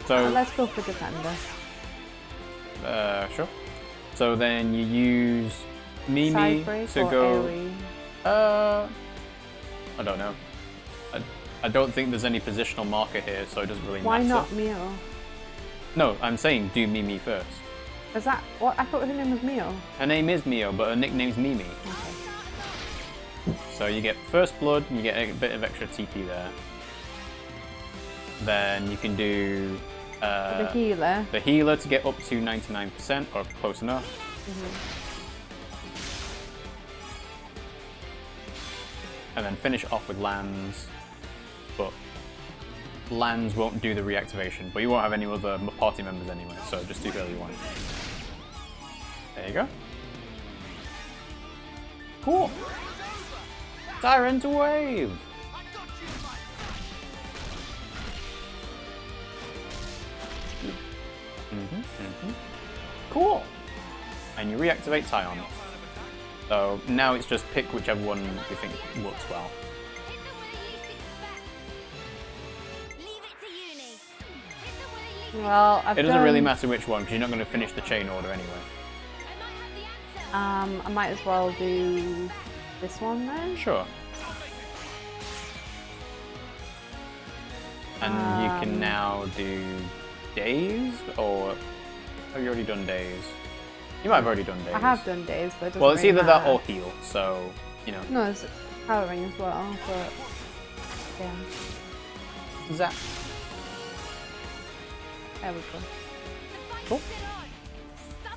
So Let's go for defender. sure. So then you use Mimi Side break to or go. AoE? I don't know. I don't think there's any positional marker here, so it doesn't really Why matter. not Mio? No, I'm saying do Mimi first. Is that what? I thought her name was Mio. Her name is Mio, but her nickname's Mimi. Okay. So you get First Blood, and you get a bit of extra TP there. Then you can do The healer. the healer to get up to 99%, or close enough. And then finish off with Lanz. But Lanz won't do the reactivation, but you won't have any other party members anyway, so just do whatever you want. There you go. Cool. Tyrant Wave! Cool! And you reactivate Taion. So now it's just pick whichever one you think works well. Well, It doesn't really matter which one, because you're not going to finish the chain order anyway. I might as well do this one then. Sure. And you can now do days, or have you already done days? You might have already done days. I have done days, but it doesn't well, it's really either matter. that or heal, so, you know. No, it's powering as well, but yeah. Zap. There we go. Cool.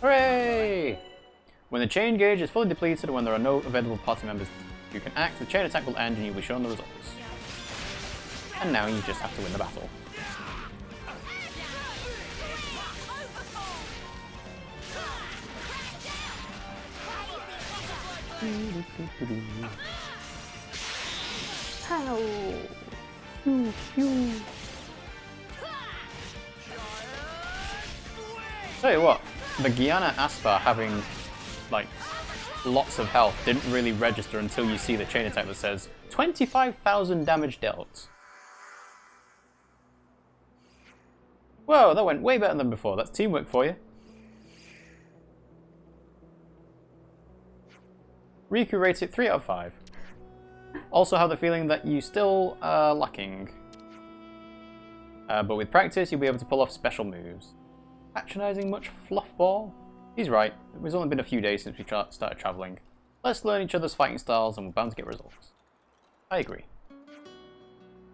Hooray! When the chain gauge is fully depleted and when there are no available party members you can act, the chain attack will end and you'll be shown the results. And now you just have to win the battle. Pow! Pew, pew. Tell you what, the Guyana Aspar having like lots of health didn't really register until you see the chain attack that says 25,000 damage dealt. Whoa, that went way better than before. That's teamwork for you. Riku rates it 3 out of 5. Also have the feeling that you still are lacking. But with practice, you'll be able to pull off special moves. Patronizing much, Fluffball? He's right. It's only been a few days since we started traveling. Let's learn each other's fighting styles and we're bound to get results. I agree.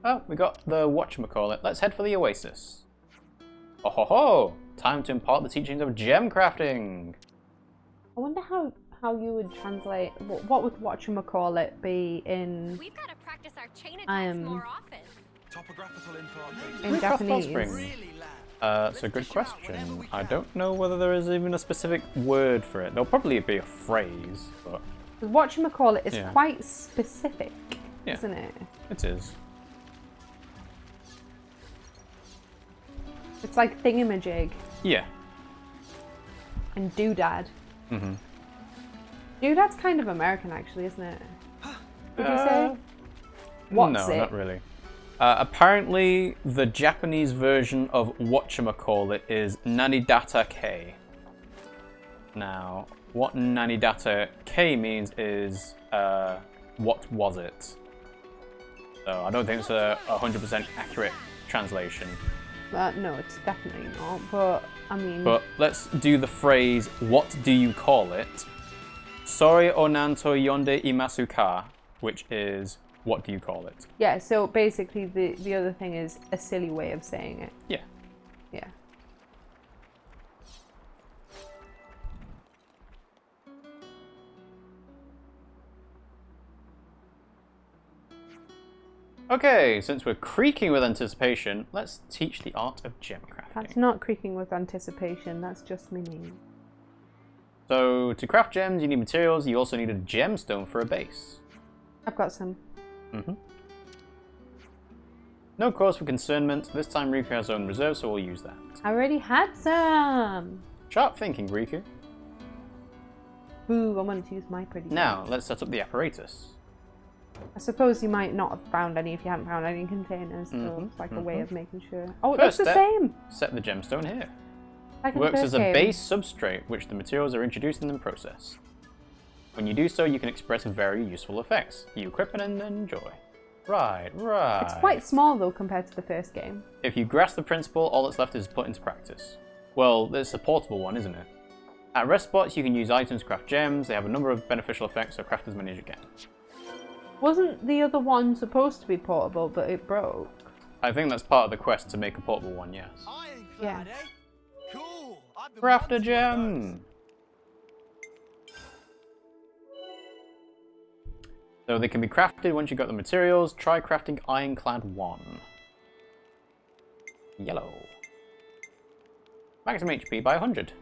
Oh, we got the whatchamacallit. Let's head for the Oasis. Oh ho ho! Time to impart the teachings of gem crafting! I wonder how you would translate, what would whatchamacallit be in We've got to practice our chain attacks more often. Topographical info update. in Japanese? Really, lad? It's a good question. I don't know whether there is even a specific word for it. There'll probably be a phrase, but... Because whatchamacallit is Yeah. quite specific, Yeah. isn't it? It is. It's like thingamajig Yeah. and doodad. Mm-hmm. Doodad's kind of American, actually, isn't it? Would you say? What's no, it? not really. Apparently, the Japanese version of whatchamacallit is Nanidata K. Now, what Nanidata K means is, what was it? So I don't think it's a 100% accurate translation. No, it's definitely not. But I mean, But let's do the phrase, what do you call it? Sori o nanto yonde imasu ka, which is, what do you call it? yeah. So basically, the other thing is a silly way of saying it. Yeah. Yeah. Okay, since we're creaking with anticipation, let's teach the art of gem crafting. That's not creaking with anticipation. That's just me name. So, to craft gems, you need materials. You also need a gemstone for a base. I've got some. Mm-hmm. No cause for concernment. This time Riku has her own reserve, so we'll use that. I already had some. Sharp thinking, Riku. Ooh, I wanted to use my pretty. Now, let's set up the apparatus. I suppose you might not have found any if you hadn't found any containers. So Mhm, it's like a way of making sure. Oh, it First looks the step. same. Set the gemstone here. Like in the Works first as a game. base substrate, which the materials are introduced in the process. When you do so, you can express very useful effects. You equip it and enjoy. Right. It's quite small though compared to the first game. If you grasp the principle, all that's left is put into practice. Well, it's a portable one, isn't it? At rest spots, you can use items to craft gems. They have a number of beneficial effects, so craft as many as you can. Wasn't the other one supposed to be portable, but it broke? I think that's part of the quest to make a portable one, yes. Yeah. Cool. I've been Craft a wanting gem! So they can be crafted once you've got the materials. Try crafting Ironclad 1. Yellow. Maximum HP by 100.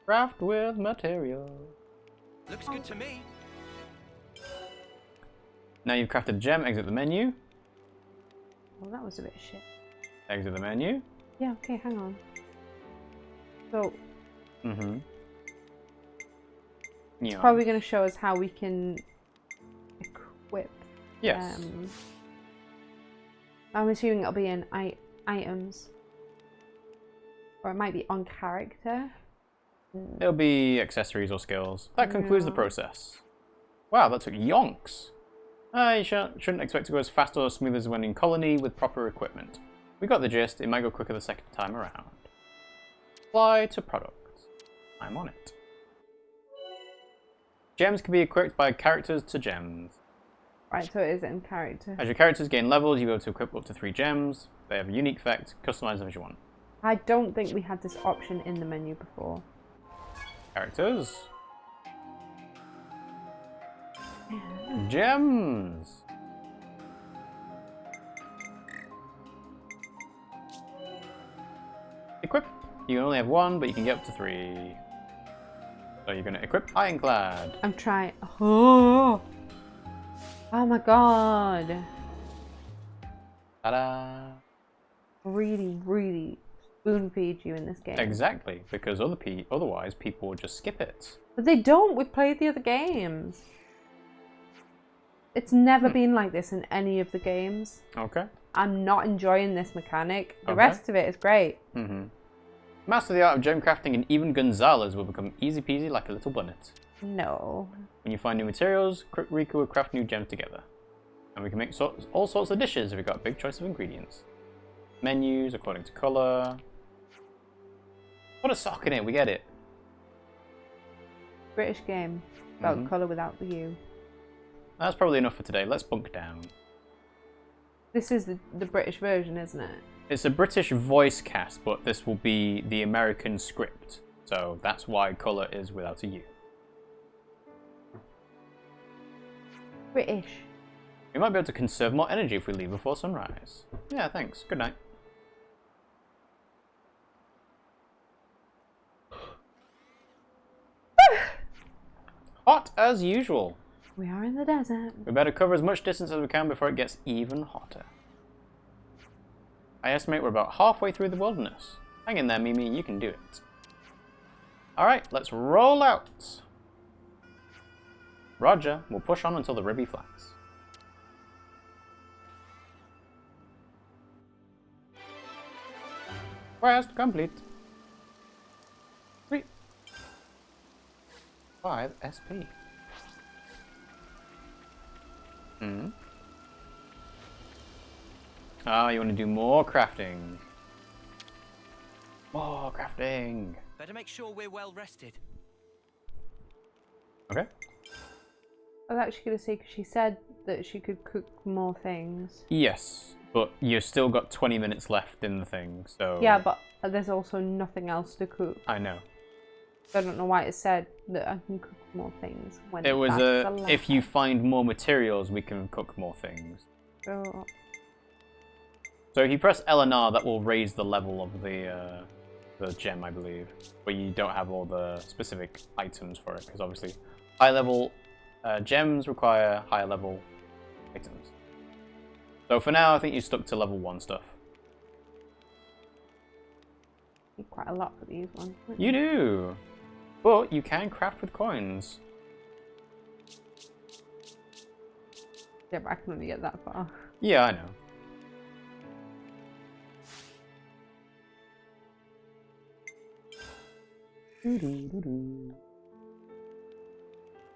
Craft with material. Looks good to me. Now you've crafted a gem, exit the menu. Well, that was a bit of shit. Exit the menu. Yeah, okay, hang on. So, Mm-hmm. it's Yeah. probably going to show us how we can equip. Yes. I'm assuming it'll be in items. Or it might be on character. It'll be accessories or skills. That concludes the Yeah. process. Wow, that took yonks. You shouldn't expect to go as fast or as smooth as when in colony with proper equipment. We got the gist, it might go quicker the second time around. Apply to product. I'm on it. Gems can be equipped by characters to gems. Right, so it is in character. As your characters gain levels, you'll be able to equip up to 3 gems. They have a unique effect, customize them as you want. I don't think we had this option in the menu before. Characters. Gems. Equip. You can only have 1, but you can get up to 3. So you're going to equip Ironclad. I'm trying. Oh my god. Ta-da. Really, really spoon feed you in this game. Exactly, because otherwise people would just skip it. But they don't. We've played the other games. It's never been like this in any of the games. Okay. I'm not enjoying this mechanic. The Okay. rest of it is great. Master the art of gem crafting, and even Gonzalez will become easy peasy like a little bunnet. No. When you find new materials, Riku will craft new gems together. And we can make all sorts of dishes if we've got a big choice of ingredients. Menus according to colour. Put a sock in it, we get it. British game. About colour without the U. That's probably enough for today. Let's bunk down. This is the British version, isn't it? It's a British voice cast, but this will be the American script. So that's why colour is without a U. British. We might be able to conserve more energy if we leave before sunrise. Yeah, thanks. Good night. Hot as usual. We are in the desert. We better cover as much distance as we can before it gets even hotter. I estimate we're about halfway through the wilderness. Hang in there, Mimi, you can do it. Alright, let's roll out. Roger, we'll push on until the Ribby flats. Quest complete. 3. 5 SP. Ah, you want to do more crafting. More crafting. Better make sure we're well rested. Okay. I was actually going to say, because she said that she could cook more things. Yes, but you've still got 20 minutes left in the thing, so... Yeah, but there's also nothing else to cook. I know. I don't know why it said that I can cook more things. When It was that's the if you find more materials, we can cook more things. So if you press L and R, that will raise the level of the gem, I believe. But you don't have all the specific items for it, because obviously high level gems require higher level items. So for now, I think you stuck to level 1 stuff. Quite a lot for these ones. You do! But you can craft with coins. Yeah, but I can only get that far. Yeah, I know.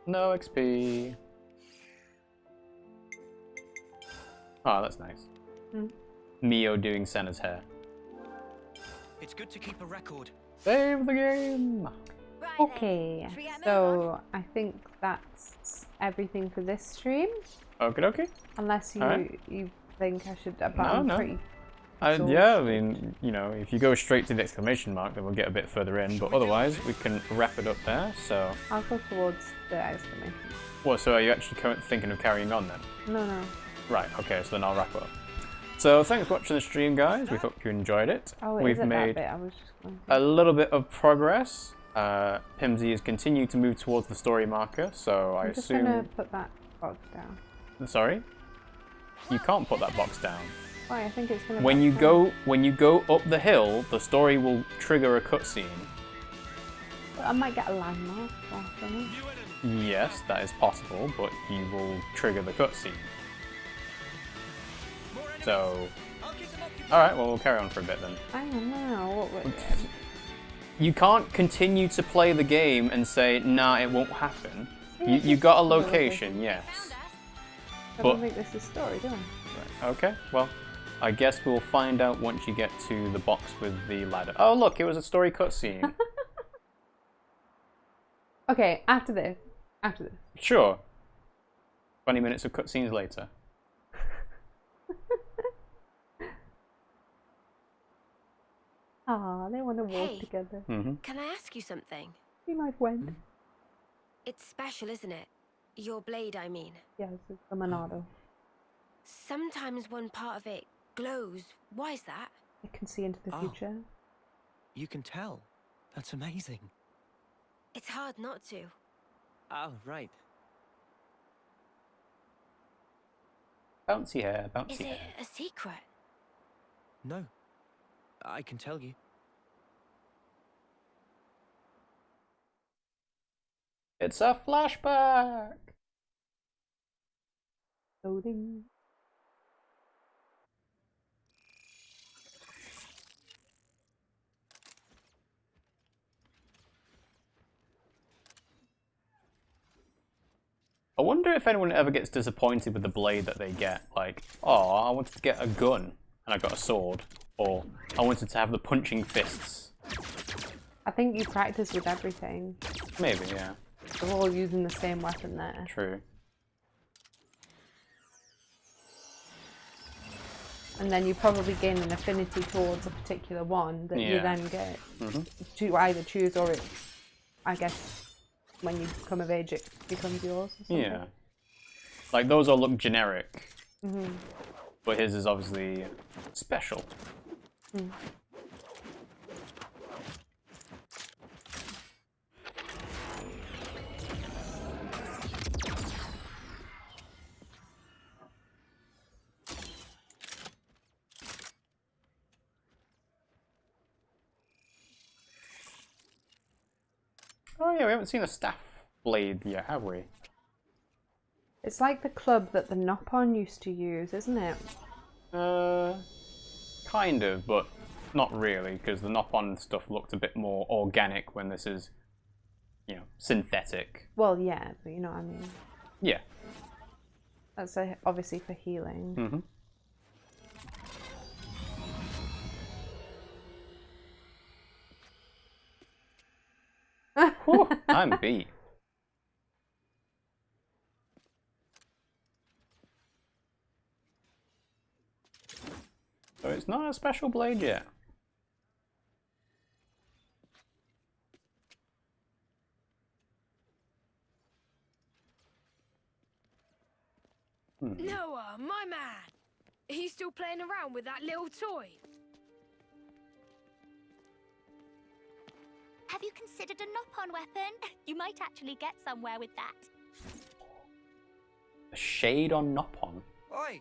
No XP. Oh, that's nice. Mio doing Senna's hair. It's good to keep a record. Save the game! Right Okay, then. Should we get moving so I think that's everything for this stream. Okie dokie. Unless you Alright. you think I should, but No, I'm no. pretty. Yeah, I mean, you know, if you go straight to the exclamation mark, then we'll get a bit further in. But otherwise, we can wrap it up there. So, I'll go towards the exclamation. well, so are you actually thinking of carrying on then? No. Right. Okay. So then I'll wrap up. So thanks for watching the stream, guys. We hope you enjoyed it. Oh, it We've isn't made that bit. I was just going a little bit of progress. Pimmsy has continued to move towards the story marker, so I I'm just assume. gonna put that box down. Sorry, you can't put that box down. Why? I think it's gonna. When you go up the hill, the story will trigger a cutscene. I might get a landmark or something. Yes, that is possible, but you will trigger the cutscene. So, all right. Well, we'll carry on for a bit then. I don't know what we're doing. You can't continue to play the game and say, nah, it won't happen. You got a location, yes. I But- don't think this is story, do I? Right. Okay, well, I guess we'll find out once you get to the box with the ladder. Oh, look, it was a story cutscene. Okay, after this. After this. Sure. 20 minutes of cutscenes later. Ah, they want to walk Hey. together. Mm-hmm. Can I ask you something? Be my friend. It's special, isn't it? Your blade, I mean. Yes, it's the Monado. Sometimes one part of it glows. Why is that? It can see into the Oh. future. You can tell. That's amazing. It's hard not to. Oh, right. Bouncy hair, bouncy Is it hair. a secret? No. I can tell you. It's a flashback! Loading. I wonder if anyone ever gets disappointed with the blade that they get. Like, oh, I wanted to get a gun and I got a sword. Or I wanted to have the punching fists. I think you practice with everything. Maybe, yeah. They're all using the same weapon there. True. And then you probably gain an affinity towards a particular one that you Yeah. then get Mm-hmm. to either choose or it, I guess, when you come of age, it becomes yours or something. Yeah. Like, those all look generic. Mm-hmm. But his is obviously special. Mm. Oh yeah, we haven't seen a staff blade yet, have we? It's like the club that the Nopon used to use, isn't it? Kind of, but not really, because the Nopon stuff looked a bit more organic when this is, you know, synthetic. Well, yeah, but you know what I mean. Yeah. That's obviously for healing. Mm-hmm. Whew, I'm beat. So it's not a special blade yet. Noah, my man! He's still playing around with that little toy? Have you considered a knock-on weapon? You might actually get somewhere with that. A shade on Nopon. Oi!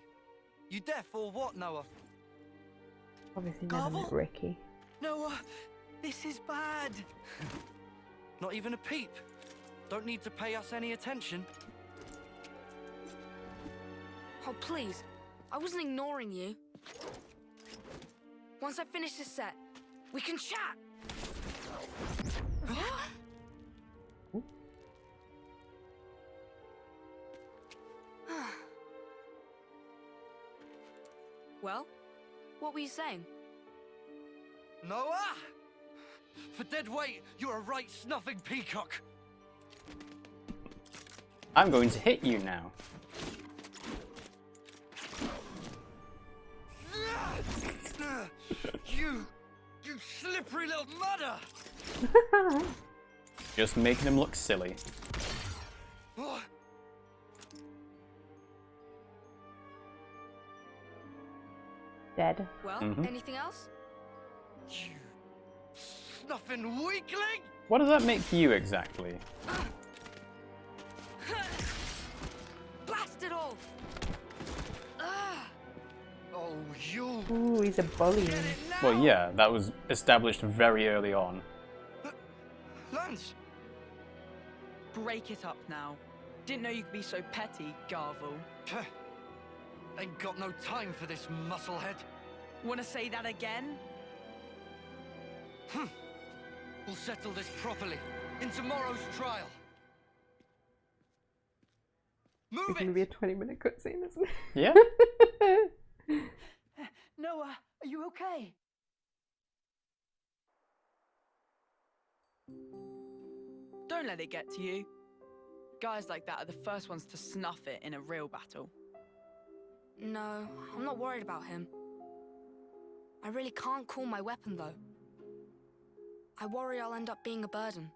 You deaf or what, Noah? Obviously never met Garble? Ricky. Noah, this is bad. Not even a peep. Don't need to pay us any attention. Oh, please. I wasn't ignoring you. Once I finish this set, we can chat! Well, what were you saying? Noah! For dead weight, you're a right snuffing peacock. I'm going to hit you now. You slippery little mudder! Just making him look silly. Oh, Dead. Well, Mhm. anything else? you snuffing weakling! What does that make you exactly? Blast it all! Oh, you! Ooh, he's a bully. Get it now! Well, yeah, that was established very early on. Lanz! Break it up now. Didn't know you could be so petty, Garvel. Peh. Ain't got no time for this musclehead. Wanna say that again? We'll settle this properly in tomorrow's trial. It's going to be a 20-minute cutscene, isn't it? Yeah. Noah, are you okay? Don't let it get to you. Guys like that are the first ones to snuff it in a real battle. No, I'm not worried about him. I really can't cool my weapon, though. I worry I'll end up being a burden.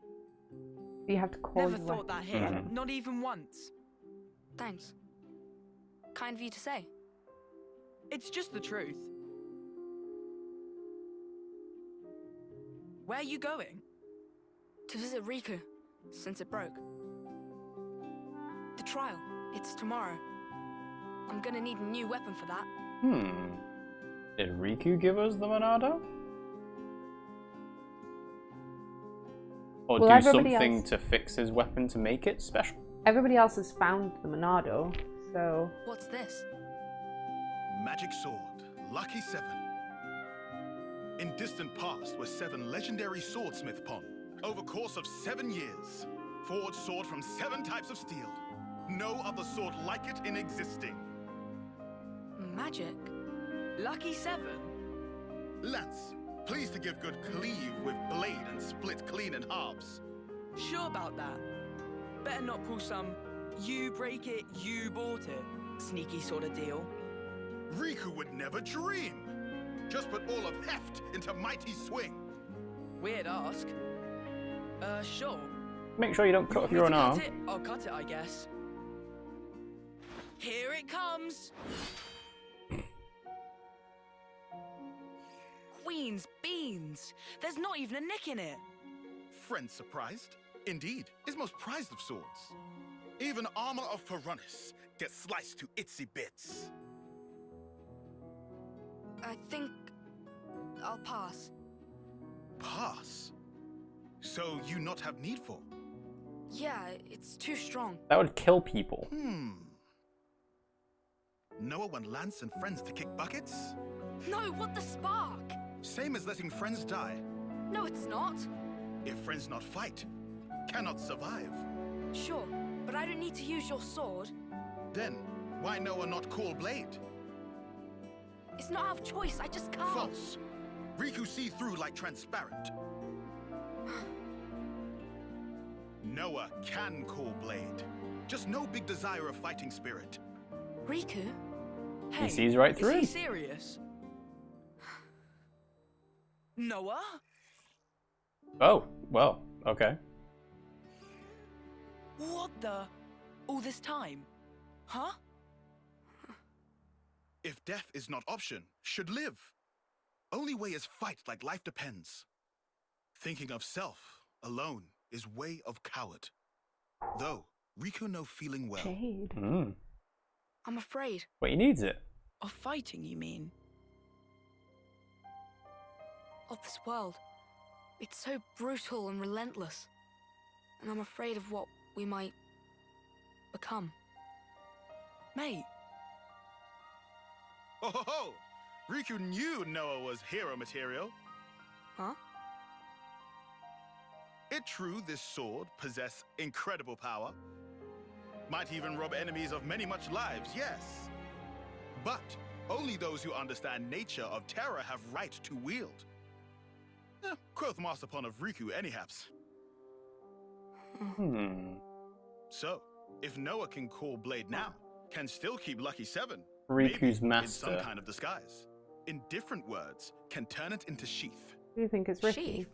You have to call Never your thought that weapon. here, not even once. Thanks. Kind of you to say. It's just the truth. Where are you going? To visit Riku, since it broke. The trial, it's tomorrow. I'm gonna need a new weapon for that. Did Riku give us the Monado? Or Well, do everybody something else- to fix his weapon to make it special? Everybody else has found the Monado, so... What's this? Magic sword, lucky 7. In distant past were 7 legendary swordsmith pon. Over course of 7 years, forged sword from 7 types of steel. No other sword like it in existing. Magic? Lucky 7? Lance, please to give good cleave with blade and split clean in halves. Sure about that. Better not pull some you break it, you bought it sneaky sort of deal. Riku would never dream. Just put all of heft into mighty swing. Weird ask. Sure. Make sure you don't cut off your own arm. I'll cut it, I guess. Here it comes! Queen's beans! There's not even a nick in it! Friend surprised? Indeed, is most prized of swords. Even armor of Ferronis gets sliced to itsy bits. I think I'll pass. Pass? So you not have need for? Yeah, it's too strong. That would kill people. Noah want Lance and friends to kick buckets? No, what the spark? Same as letting friends die. No, it's not. If friends not fight, cannot survive. Sure, but I don't need to use your sword. Then, why Noah not call blade? It's not out of choice, I just can't. False. Riku see through like transparent. Noah can call blade. Just no big desire of fighting spirit. Riku? Hey, He sees right through is he him. serious? Noah? Oh, well, okay. What the? All this time? Huh? If death is not option, should live. Only way is fight like life depends. Thinking of self alone is way of coward. Though, Riku no feeling well. Jade. I'm afraid. But he needs it. Of fighting, you mean? Of this world. It's so brutal and relentless. And I'm afraid of what we might become. Mate, Oh ho ho! Riku knew Noah was hero material. Huh? It true this sword possess incredible power. Might even rob enemies of many much lives, yes. But only those who understand nature of terror have right to wield. Quoth Masterpon of Riku anyhaps. So, if Noah can call blade now, can still keep lucky 7. Riku's maybe master. in some kind of disguise. In different words, can turn it into sheath. Do you think it's risky? Sheath?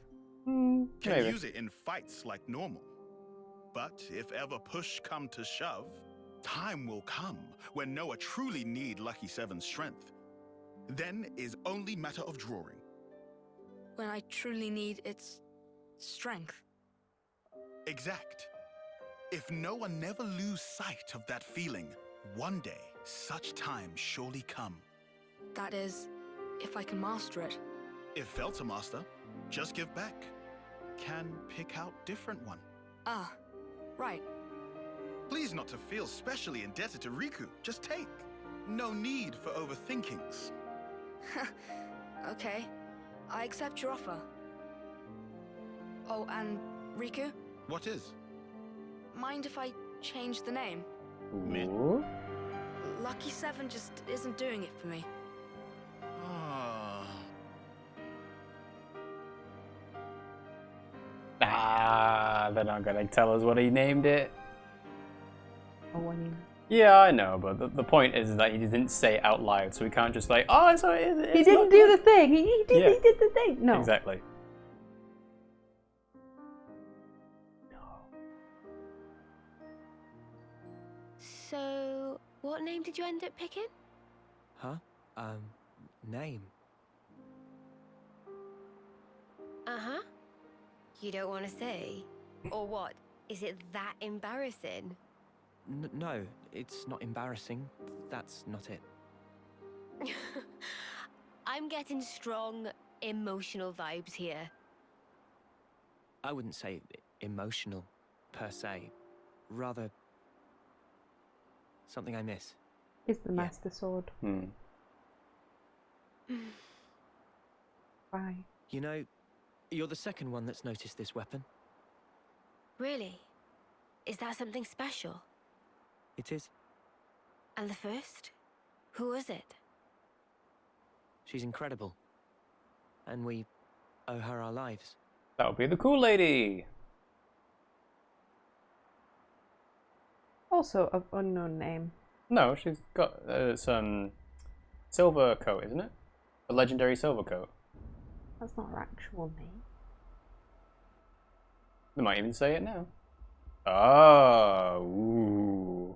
Can Maybe. use it in fights like normal. But if ever push come to shove, time will come when Noah truly need lucky 7's strength. Then is only matter of drawing. When I truly need its strength. Exact. If Noah never lose sight of that feeling, one day such time surely come. That is, if I can master it. If fail to master, just give back. Can pick out different one. Ah, right. Please not to feel specially indebted to Riku. Just take. No need for overthinkings. Okay, I accept your offer. Oh, and Riku, What is? mind if I change the name? Ooh. Lucky 7 just isn't doing it for me. They're not gonna tell us what he named it. Oh, when you... Yeah, I know, but the point is that he didn't say it out loud, so we can't just like, oh, it's he didn't do the thing. He did the thing. No. Exactly. So, what name did you end up picking? Huh? Name. Uh-huh. You don't want to say? Or what? Is it that embarrassing? No, it's not embarrassing. That's not it. I'm getting strong emotional vibes here. I wouldn't say emotional, per se. Rather, something I miss. Is the Master Sword. Why? You know, you're the second one that's noticed this weapon. Really? Is that something special? It is. And the first? Who was it? She's incredible. And we owe her our lives. That would be the cool lady. Also of unknown name. No, she's got some silver coat, isn't it? A legendary silver coat. That's not her actual name. They might even say it now. Oh, ooh.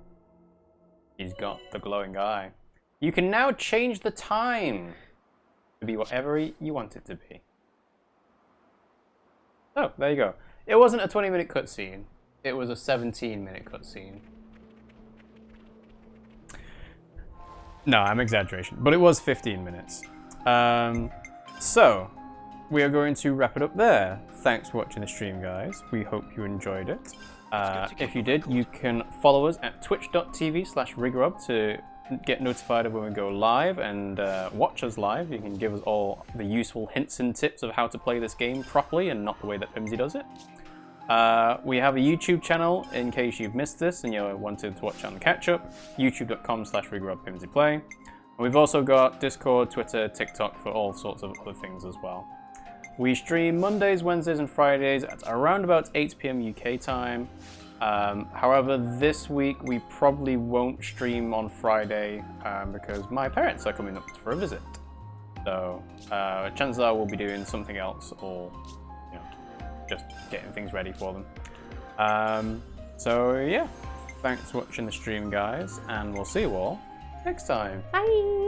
He's got the glowing eye. You can now change the time to be whatever you want it to be. Oh, there you go. It wasn't a 20-minute cutscene. It was a 17-minute cutscene. No, I'm exaggerating, but it was 15 minutes. So, we are going to wrap it up there. Thanks for watching the stream, guys. We hope you enjoyed it. If you did, you can follow us at twitch.tv/RiggyRob to get notified of when we go live and watch us live. You can give us all the useful hints and tips of how to play this game properly and not the way that Pimmsy does it. We have a YouTube channel in case you've missed this and you wanted to watch on catch up. youtube.com/RiggyRobPimmsyPlay. We've also got Discord, Twitter, TikTok for all sorts of other things as well. We stream Mondays, Wednesdays, and Fridays at around about 8 PM UK time. However, this week we probably won't stream on Friday because my parents are coming up for a visit. So chances are we'll be doing something else or just getting things ready for them. So yeah, thanks for watching the stream, guys, and we'll see you all next time. Bye!